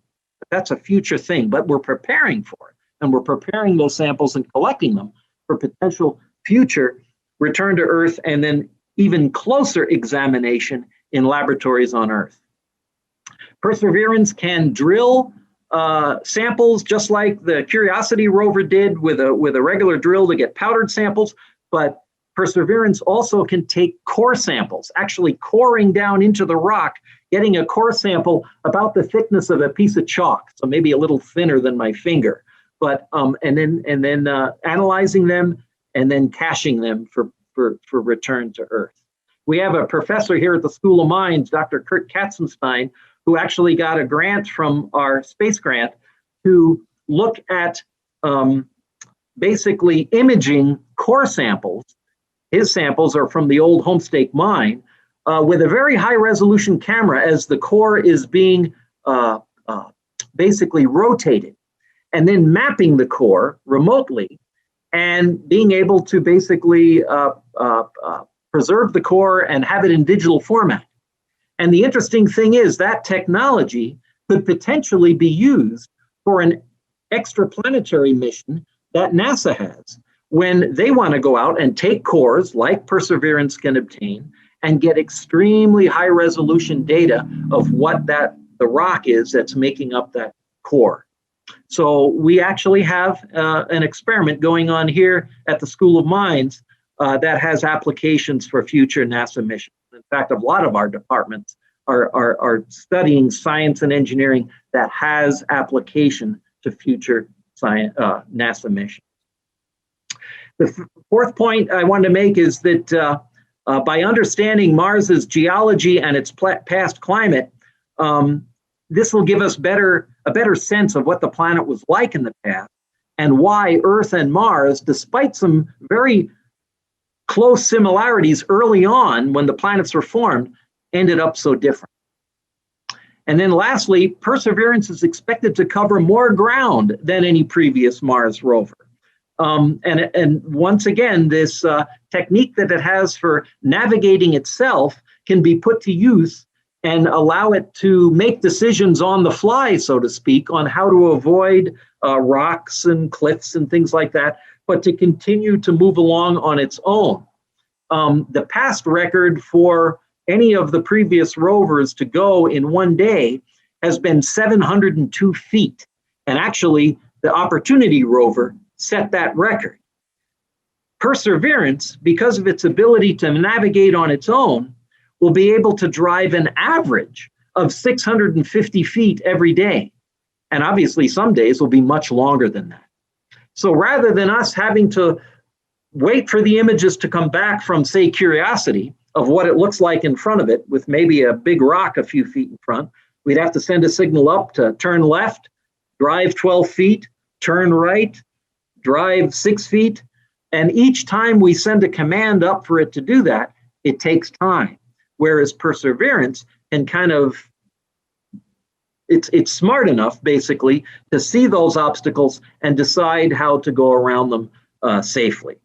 That's a future thing, but we're preparing for it. And we're preparing those samples and collecting them for potential future return to Earth and then even closer examination in laboratories on Earth. Perseverance can drill samples just like the Curiosity rover did with a regular drill to get powdered samples, but Perseverance also can take core samples, actually coring down into the rock, getting a core sample about the thickness of a piece of chalk, so maybe a little thinner than my finger, but and then analyzing them and then caching them for return to Earth. We have a professor here at the School of Mines, Dr. Kurt Katzenstein, who actually got a grant from our space grant to look at basically imaging core samples. His samples are from the old Homestake mine with a very high resolution camera as the core is being basically rotated, and then mapping the core remotely and being able to basically preserve the core and have it in digital format. And the interesting thing is that technology could potentially be used for an extraplanetary mission that NASA has, when they want to go out and take cores like Perseverance can obtain and get extremely high resolution data of what the rock is that's making up that core. So we actually have an experiment going on here at the School of Mines that has applications for future NASA missions. In fact, a lot of our departments are studying science and engineering that has application to future science, NASA missions. The fourth point I wanted to make is that by understanding Mars's geology and its past climate, this will give us a better sense of what the planet was like in the past and why Earth and Mars, despite some very close similarities early on when the planets were formed, ended up so different. And then lastly, Perseverance is expected to cover more ground than any previous Mars rover. And once again, this technique that it has for navigating itself can be put to use and allow it to make decisions on the fly, so to speak, on how to avoid rocks and cliffs and things like that, but to continue to move along on its own. The past record for any of the previous rovers to go in one day has been 702 feet. And actually, the Opportunity rover set that record. Perseverance, because of its ability to navigate on its own, will be able to drive an average of 650 feet every day. And obviously, some days will be much longer than that. So rather than us having to wait for the images to come back from, say, Curiosity of what it looks like in front of it, with maybe a big rock a few feet in front, we'd have to send a signal up to turn left, drive 12 feet, turn right, drive 6 feet. And each time we send a command up for it to do that, it takes time. Whereas Perseverance can kind of, it's smart enough, basically, to see those obstacles and decide how to go around them safely.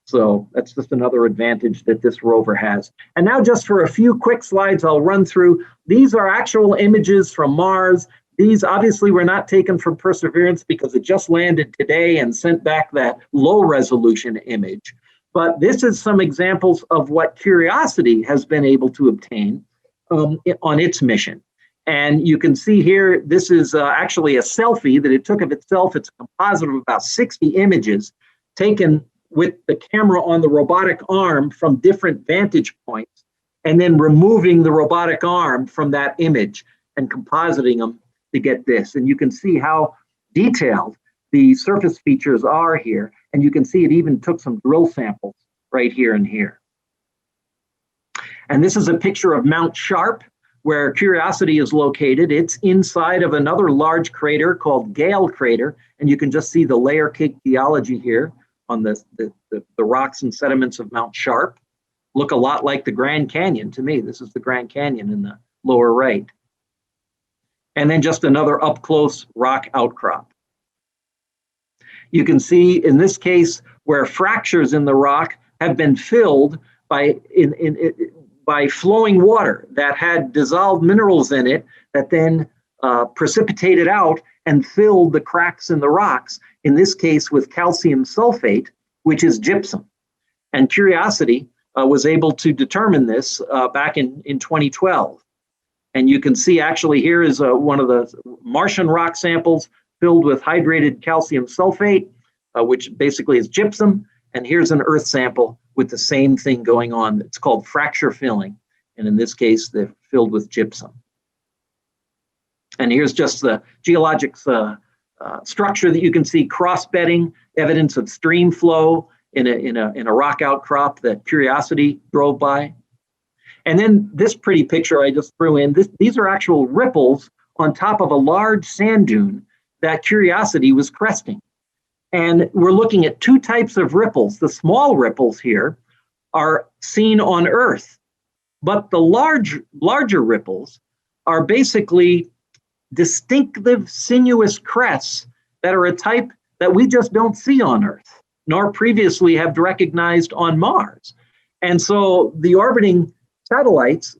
So that's just another advantage that this rover has. And now just for a few quick slides I'll run through. These are actual images from Mars. These obviously were not taken from Perseverance because it just landed today and sent back that low resolution image. But this is some examples of what Curiosity has been able to obtain on its mission. And you can see here, this is actually a selfie that it took of itself. It's a composite of about 60 images taken with the camera on the robotic arm from different vantage points, and then removing the robotic arm from that image and compositing them to get this. And you can see how detailed the surface features are here. And you can see it even took some drill samples right here and here. And this is a picture of Mount Sharp, where Curiosity is located. It's inside of another large crater called Gale Crater. And you can just see the layer cake geology here on the rocks and sediments of Mount Sharp. Look a lot like the Grand Canyon to me. This is the Grand Canyon in the lower right. And then just another up close rock outcrop. You can see in this case where fractures in the rock have been filled by flowing water that had dissolved minerals in it that then precipitated out and filled the cracks in the rocks, in this case with calcium sulfate, which is gypsum. And Curiosity was able to determine this back in 2012. And you can see actually here is one of the Martian rock samples filled with hydrated calcium sulfate, which basically is gypsum. And here's an Earth sample with the same thing going on. It's called fracture filling. And in this case, they're filled with gypsum. And here's just the geologic structure that you can see, cross-bedding, evidence of stream flow in a rock outcrop that Curiosity drove by. And then this pretty picture I just threw in, these are actual ripples on top of a large sand dune that Curiosity was cresting. And we're looking at two types of ripples. The small ripples here are seen on Earth, but the larger ripples are basically distinctive sinuous crests that are a type that we just don't see on Earth, nor previously have recognized on Mars. And so the orbiting satellites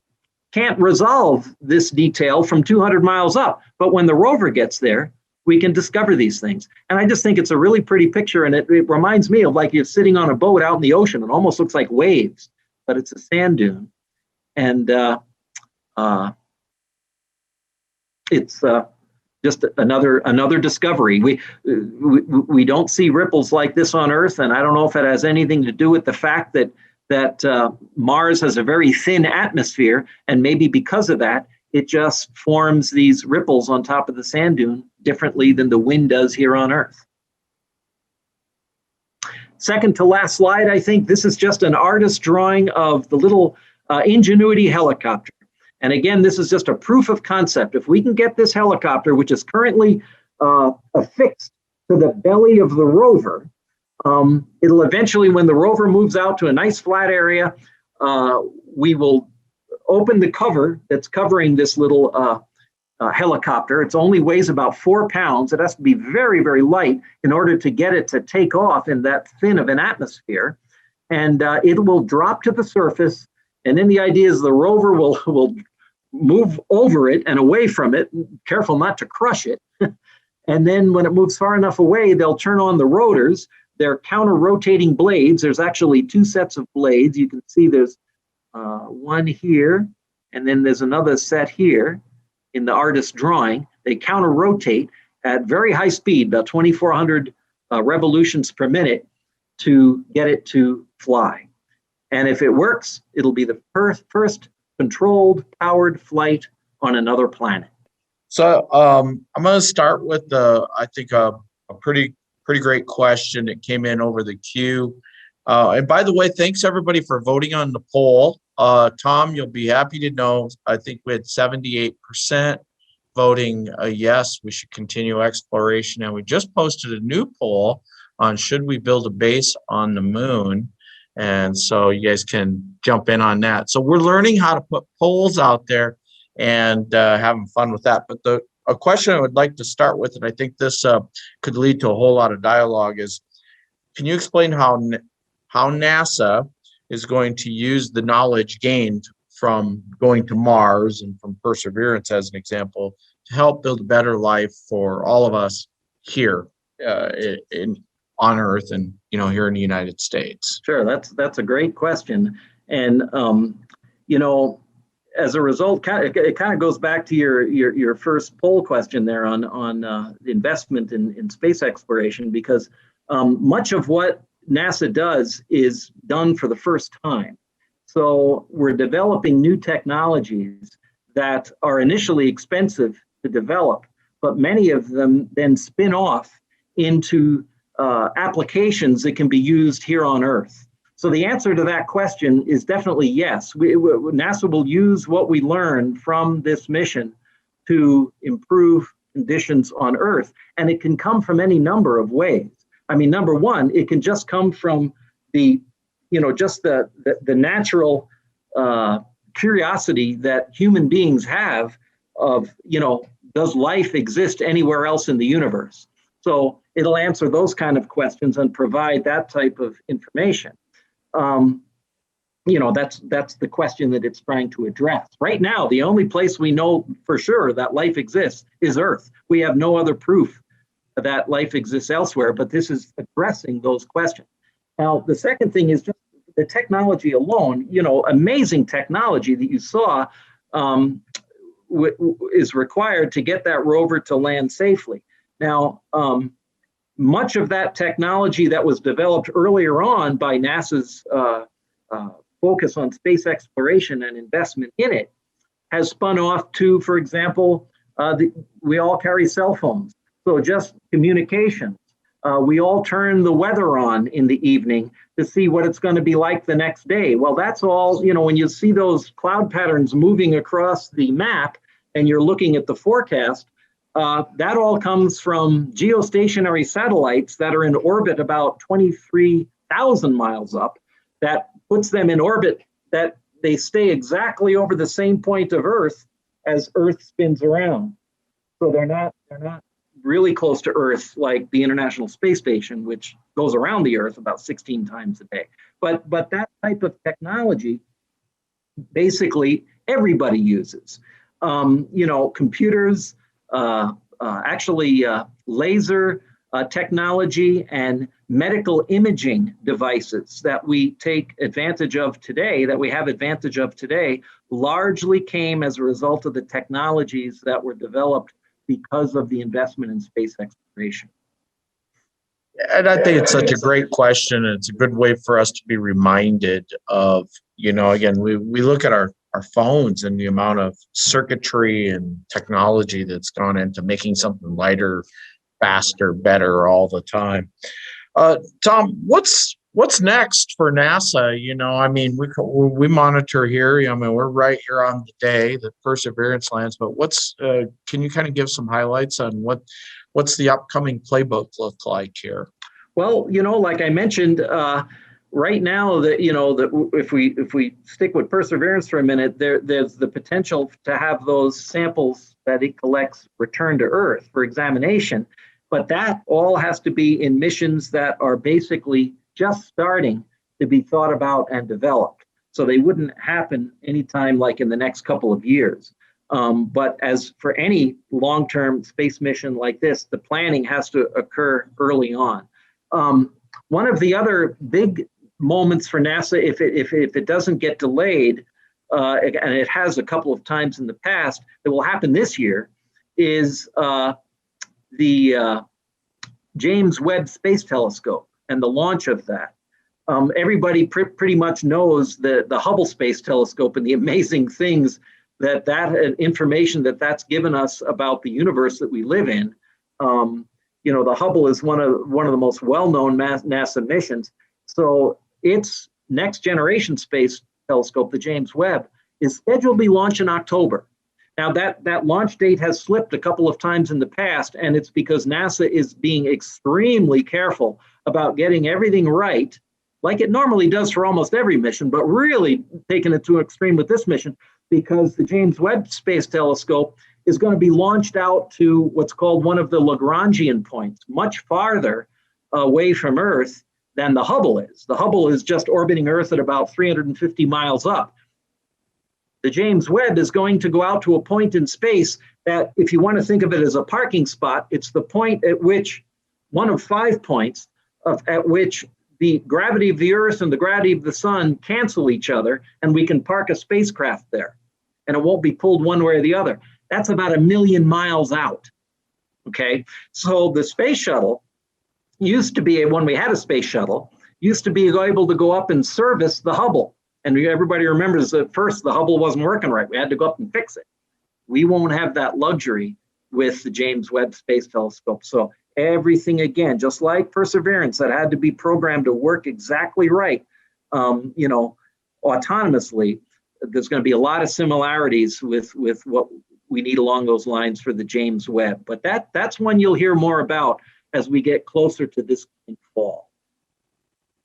can't resolve this detail from 200 miles up, but when the rover gets there, we can discover these things. And I just think it's a really pretty picture, and it reminds me of like you're sitting on a boat out in the ocean. It almost looks like waves, but it's a sand dune. And it's just another discovery. We don't see ripples like this on Earth, and I don't know if it has anything to do with the fact that Mars has a very thin atmosphere, and maybe because of that, it just forms these ripples on top of the sand dune differently than the wind does here on Earth. Second to last slide, I think this is just an artist drawing of the little Ingenuity helicopter. And again, this is just a proof of concept. If we can get this helicopter, which is currently affixed to the belly of the rover, it'll eventually, when the rover moves out to a nice flat area, we will open the cover that's covering this little helicopter. It only weighs about 4 pounds. It has to be very, very light in order to get it to take off in that thin of an atmosphere. And it will drop to the surface. And then the idea is the rover will move over it and away from it, careful not to crush it. And then when it moves far enough away, they'll turn on the rotors. They're counter-rotating blades. There's actually 2 sets of blades. You can see there's one here, and then there's another set here in the artist's drawing. They counter-rotate at very high speed, about 2,400 revolutions per minute, to get it to fly. And if it works, it'll be the first controlled, powered flight on another planet. So I'm going to start with I think a pretty great question that came in over the queue. And by the way, thanks everybody for voting on the poll. Tom, you'll be happy to know, I think we had 78% voting yes, we should continue exploration. And we just posted a new poll on should we build a base on the moon? And so you guys can jump in on that. So we're learning how to put polls out there and having fun with that. But a question I would like to start with, and I think this could lead to a whole lot of dialogue, is can you explain how NASA is going to use the knowledge gained from going to Mars and from Perseverance as an example to help build a better life for all of us here on Earth and here in the United States? Sure, that's a great question, and as a result, it kind of goes back to your first poll question there on the investment in space exploration, because much of what NASA does is done for the first time. So we're developing new technologies that are initially expensive to develop, but many of them then spin off into applications that can be used here on Earth. So the answer to that question is definitely yes. NASA will use what we learn from this mission to improve conditions on Earth, and it can come from any number of ways. I mean, number one, it can just come from the natural curiosity that human beings have of, does life exist anywhere else in the universe? So it'll answer those kind of questions and provide that type of information. That's the question that it's trying to address. Right now, the only place we know for sure that life exists is Earth. We have no other proof that life exists elsewhere, but this is addressing those questions. Now, the second thing is just the technology alone, amazing technology that you saw is required to get that rover to land safely. Now, much of that technology that was developed earlier on by NASA's focus on space exploration and investment in it has spun off to, for example, we all carry cell phones. So just communication. We all turn the weather on in the evening to see what it's going to be like the next day. Well, that's all, when you see those cloud patterns moving across the map and you're looking at the forecast, that all comes from geostationary satellites that are in orbit about 23,000 miles up. That puts them in orbit that they stay exactly over the same point of Earth as Earth spins around. So they're not really close to Earth like the International Space Station, which goes around the Earth about 16 times a day. But that type of technology, basically everybody uses. Computers, laser technology and medical imaging devices that we take advantage of today, largely came as a result of the technologies that were developed because of the investment in space exploration. And I think it's such a great question. And it's a good way for us to be reminded of, again, we look at our our phones and the amount of circuitry and technology that's gone into making something lighter, faster, better all the time. Tom, what's next for NASA? You know, I mean, we monitor here. I mean, we're right here on the day that Perseverance lands. But can you kind of give some highlights on what's the upcoming playbook look like here? Well, you know, like I mentioned, right now, that if we stick with Perseverance for a minute, there's the potential to have those samples that it collects return to Earth for examination. But that all has to be in missions that are basically just starting to be thought about and developed. So they wouldn't happen anytime like in the next couple of years. But as for any long-term space mission like this, the planning has to occur early on. One of the other big moments for NASA, if it doesn't get delayed, and it has a couple of times in the past, that will happen this year, is the James Webb Space Telescope and the launch of that. Everybody pretty much knows the Hubble Space Telescope and the amazing things that information that's given us about the universe that we live in. You know, the Hubble is one of the most well-known NASA missions. So its next generation space telescope, the James Webb, is scheduled to be launched in October. Now that launch date has slipped a couple of times in the past, and it's because NASA is being extremely careful about getting everything right, like it normally does for almost every mission, but really taking it to an extreme with this mission, because the James Webb Space Telescope is going to be launched out to what's called one of the Lagrangian points, much farther away from Earth than the Hubble is. The Hubble is just orbiting Earth at about 350 miles up. The James Webb is going to go out to a point in space that, if you want to think of it as a parking spot, it's the point at which, one of 5 points, at which the gravity of the Earth and the gravity of the sun cancel each other, and we can park a spacecraft there, and it won't be pulled one way or the other. That's about 1 million miles out. Okay, so the space shuttle used to be, when we had a space shuttle, used to be able to go up and service the Hubble. And everybody remembers at first the Hubble wasn't working right. We had to go up and fix it. We won't have that luxury with the James Webb Space Telescope. So everything, again, just like Perseverance, that had to be programmed to work exactly right, autonomously, there's going to be a lot of similarities with what we need along those lines for the James Webb. But that's one you'll hear more about as we get closer to this fall.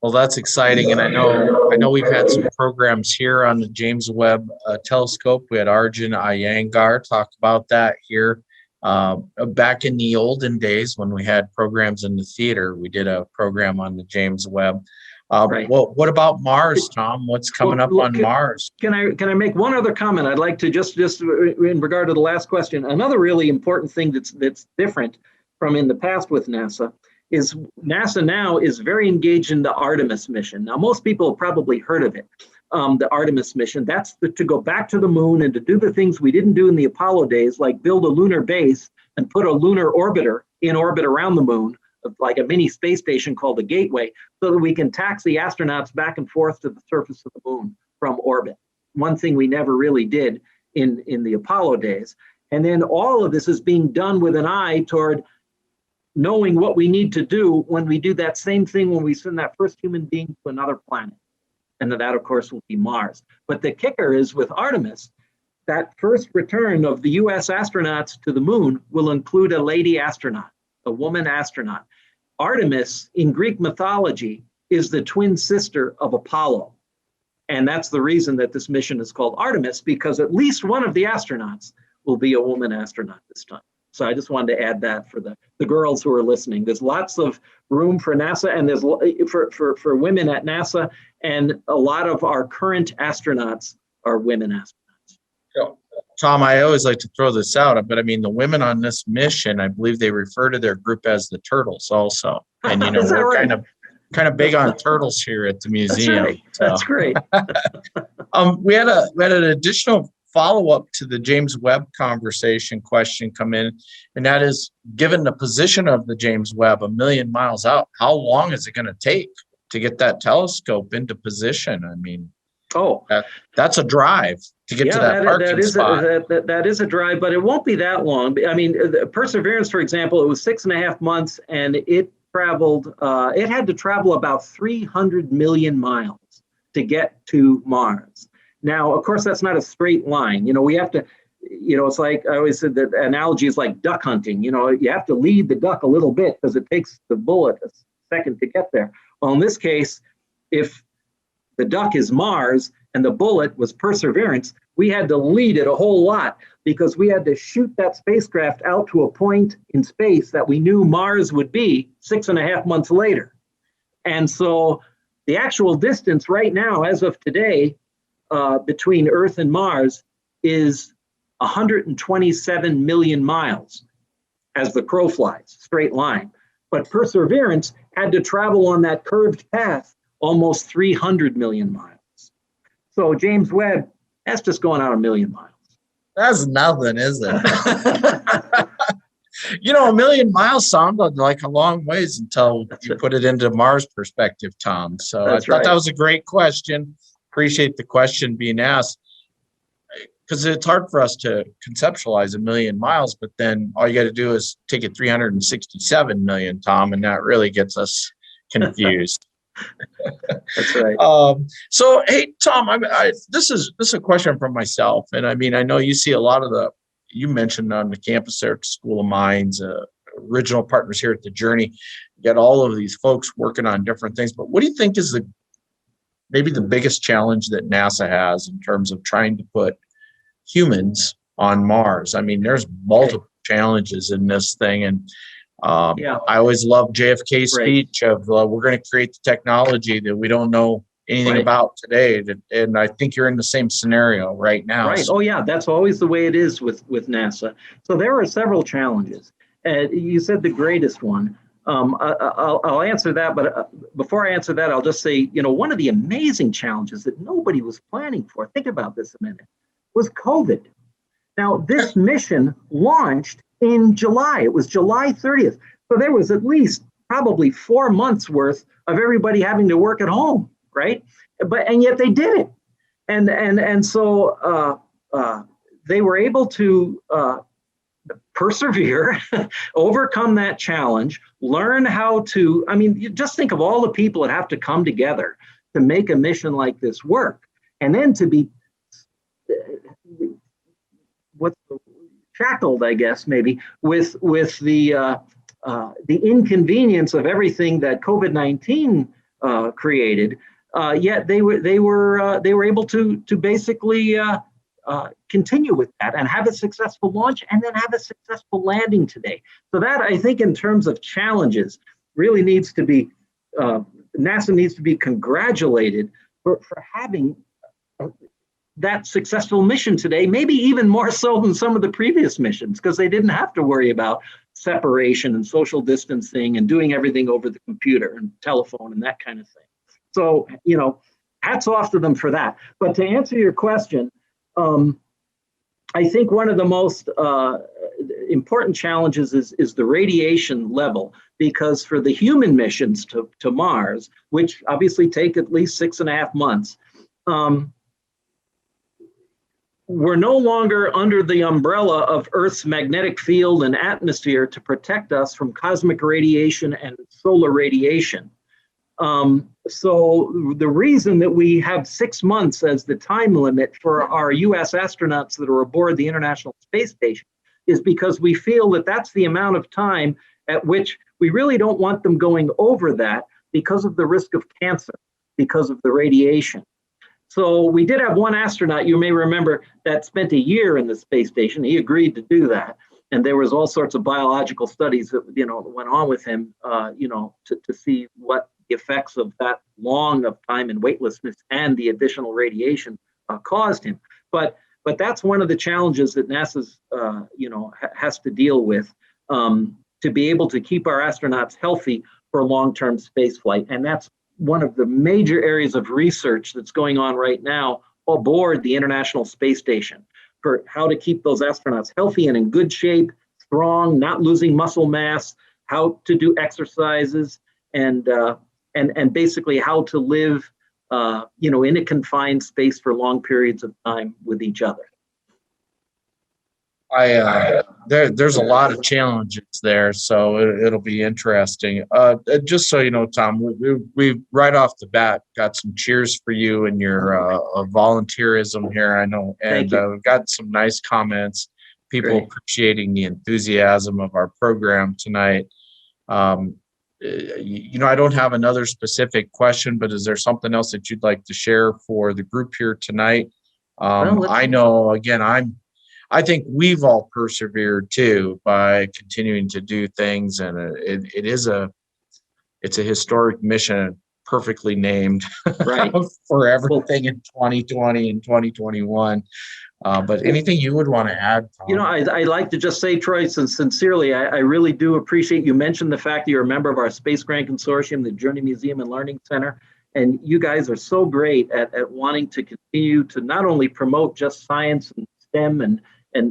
Well, that's exciting, and I know we've had some programs here on the James Webb Telescope. We had Arjun Iyengar talk about that here back in the olden days when we had programs in the theater. We did a program on the James Webb. Right. Well, what about Mars, Tom? What's coming up on Mars? Can I make one other comment? I'd like to just in regard to the last question. Another really important thing that's different from in the past with NASA is NASA now is very engaged in the Artemis mission. Now, most people have probably heard of it, the Artemis mission. That's to go back to the moon and to do the things we didn't do in the Apollo days, like build a lunar base and put a lunar orbiter in orbit around the moon, like a mini space station called the Gateway, so that we can taxi astronauts back and forth to the surface of the moon from orbit. One thing we never really did in the Apollo days. And then all of this is being done with an eye toward knowing what we need to do when we do that same thing when we send that first human being to another planet. And that, of course, will be Mars. But the kicker is with Artemis, that first return of the US astronauts to the moon will include a lady astronaut, a woman astronaut. Artemis, in Greek mythology, is the twin sister of Apollo. And that's the reason that this mission is called Artemis, because at least one of the astronauts will be a woman astronaut this time. So I just wanted to add that for the girls who are listening. There's lots of room for NASA, and there's for women at NASA, and a lot of our current astronauts are women astronauts. Yeah. Tom, I always like to throw this out, but I mean, the women on this mission, I believe they refer to their group as the Turtles also. And, we're right? kind of big on turtles here at the museum. That's great. We had an additional follow-up to the James Webb conversation question come in, and that is, given the position of the James Webb 1 million miles out, how long is it going to take to get that telescope into position? I mean, Oh, That's a drive to get to that parking spot. That is a drive, but it won't be that long. I mean, the Perseverance, for example, it was 6.5 months, and it traveled. It had to travel about 300 million miles to get to Mars. Now, of course, that's not a straight line. We have to. It's like I always said, that analogy is like duck hunting. You have to lead the duck a little bit because it takes the bullet a second to get there. Well, in this case, if the duck is Mars and the bullet was Perseverance, we had to lead it a whole lot because we had to shoot that spacecraft out to a point in space that we knew Mars would be 6.5 months later. And so the actual distance right now, as of today, between Earth and Mars is 127 million miles as the crow flies, straight line. But Perseverance had to travel on that curved path almost 300 million miles. So James Webb, that's just going out 1 million miles. That's nothing, is it? 1 million miles sounded like a long ways until you put it into Mars perspective, Tom. So I thought that was a great question. Appreciate the question being asked, because it's hard for us to conceptualize 1 million miles, but then all you got to do is take it 367 million, Tom, and that really gets us confused. That's right. So, hey, Tom, this is a question from myself, and I mean, I know you see a lot of you mentioned on the campus there at School of Mines, original partners here at the Journey. You got all of these folks working on different things, but what do you think is maybe the biggest challenge that NASA has in terms of trying to put humans on Mars? I mean, there's multiple challenges in this thing, and I always love JFK's speech of we're going to create the technology that we don't know anything about today, and I think you're in the same scenario right now. Right. Oh yeah, that's always the way it is with NASA. So there are several challenges. You said the greatest one. I'll answer that, but before I answer that, I'll just say, one of the amazing challenges that nobody was planning for, think about this a minute, was COVID. Now, this mission launched in July. It was July 30th. So there was at least probably 4 months worth of everybody having to work at home, right? And yet they did it. And so they were able to persevere, overcome that challenge, learn how to, you just think of all the people that have to come together to make a mission like this work. And then to be shackled, I guess, maybe with the inconvenience of everything that COVID-19 created. Yet they were able to basically continue with that and have a successful launch and then have a successful landing today. So that, I think, in terms of challenges, really needs to be NASA needs to be congratulated for having that successful mission today, maybe even more so than some of the previous missions, because they didn't have to worry about separation and social distancing and doing everything over the computer and telephone and that kind of thing. So, hats off to them for that. But to answer your question, I think one of the most important challenges is the radiation level, because for the human missions to Mars, which obviously take at least 6.5 months, we're no longer under the umbrella of Earth's magnetic field and atmosphere to protect us from cosmic radiation and solar radiation. So the reason that we have 6 months as the time limit for our US astronauts that are aboard the International Space Station is because we feel that that's the amount of time at which we really don't want them going over that because of the risk of cancer, because of the radiation. So we did have one astronaut, you may remember, that spent a year in the space station. He agreed to do that. And there was all sorts of biological studies that, went on with him, to see what the effects of that long of time in weightlessness and the additional radiation caused him. But that's one of the challenges that NASA's, has to deal with to be able to keep our astronauts healthy for long-term space flight. And that's one of the major areas of research that's going on right now aboard the International Space Station for how to keep those astronauts healthy and in good shape, strong, not losing muscle mass, how to do exercises, and basically how to live in a confined space for long periods of time with each other. There's a lot of challenges there, so it'll be interesting. Just so you know, Tom, we right off the bat got some cheers for you and your volunteerism here. I know, and we've got some nice comments. People Great. appreciating the enthusiasm of our program tonight. I don't have another specific question, but is there something else that you'd like to share for the group here tonight? I know, again, I think we've all persevered too by continuing to do things, and it's a historic mission, perfectly named, Right. for everything in 2020 and 2021. But anything you would want to add, Tom? I'd like to just say, Troy, sincerely, I really do appreciate you mentioned the fact that you're a member of our Space Grant Consortium, the Journey Museum and Learning Center. And you guys are so great at wanting to continue to not only promote just science and STEM and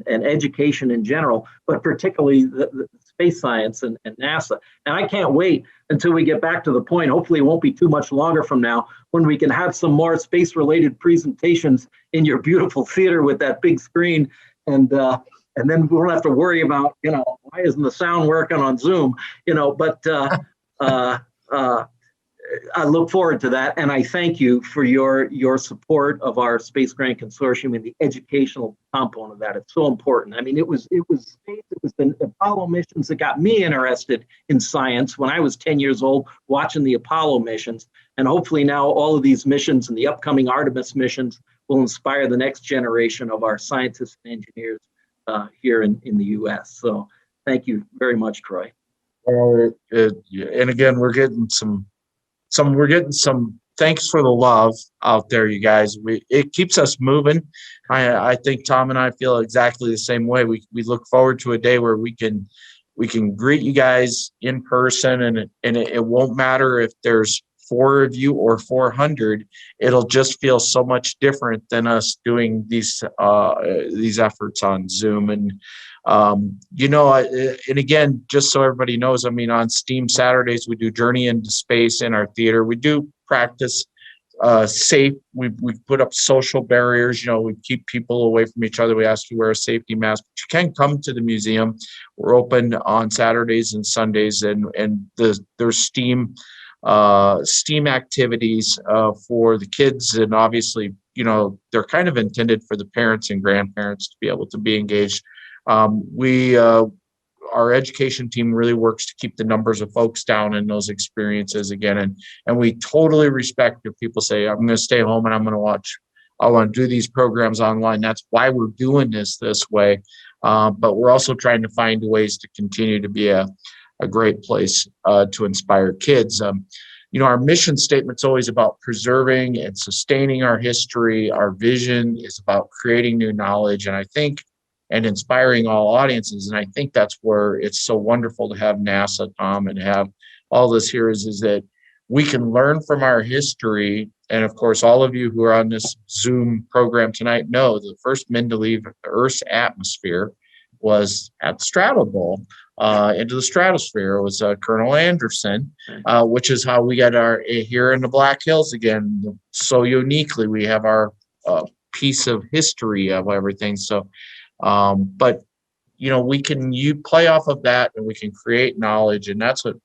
education in general, but particularly the space science and NASA. And I can't wait until we get back to the point, hopefully it won't be too much longer from now, when we can have some more space-related presentations in your beautiful theater with that big screen. And then we won't have to worry about, why isn't the sound working on Zoom? I look forward to that, and I thank you for your support of our Space Grant Consortium and the educational component of that. It's so important. I mean, it was the Apollo missions that got me interested in science when I was 10 years old, watching the Apollo missions, and hopefully now all of these missions and the upcoming Artemis missions will inspire the next generation of our scientists and engineers here in the U.S. So, thank you very much, Troy. And again, we're getting some thanks for the love out there, you guys. It keeps us moving. I think Tom and I feel exactly the same way. We look forward to a day where we can greet you guys in person, and it won't matter if there's 4 of you or 400. It'll just feel so much different than us doing these efforts on Zoom. And and again, just so everybody knows, I mean, on STEAM Saturdays, we do Journey into Space in our theater. We do practice safe. We put up social barriers. We keep people away from each other. We ask you to wear a safety mask. But you can come to the museum. We're open on Saturdays and Sundays, and there's STEAM activities for the kids, and obviously, they're kind of intended for the parents and grandparents to be able to be engaged. Our education team really works to keep the numbers of folks down in those experiences again. And we totally respect if people say, I'm going to stay home and I want to do these programs online. That's why we're doing this way. But we're also trying to find ways to continue to be a great place to inspire kids. Our mission statement's always about preserving and sustaining our history. Our vision is about creating new knowledge. And inspiring all audiences. And I think that's where it's so wonderful to have NASA, Tom, and have all this here is that we can learn from our history. And of course, all of you who are on this Zoom program tonight know the first men to leave the Earth's atmosphere was at the Stratobowl, into the stratosphere. It was Colonel Anderson, which is how we got our here in the Black Hills again. So uniquely, we have our piece of history of everything. So, but you play off of that, and we can create knowledge, and that's what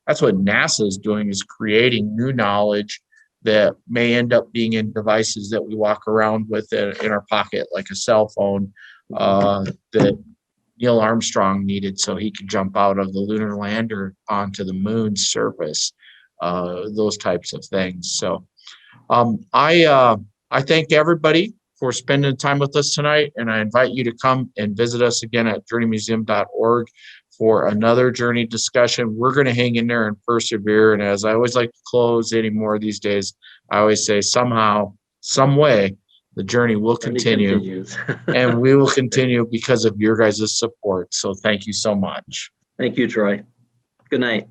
NASA is doing, is creating new knowledge that may end up being in devices that we walk around with in our pocket, like a cell phone that Neil Armstrong needed so he could jump out of the lunar lander onto the moon's surface, those types of things. So I thank everybody for spending time with us tonight, and I invite you to come and visit us again at journeymuseum.org for another journey discussion. We're going to hang in there and persevere, and as I always like to close any more these days, I always say somehow, some way, the journey will continue, and we will continue because of your guys' support. So thank you so much. Thank you, Troy. Good night.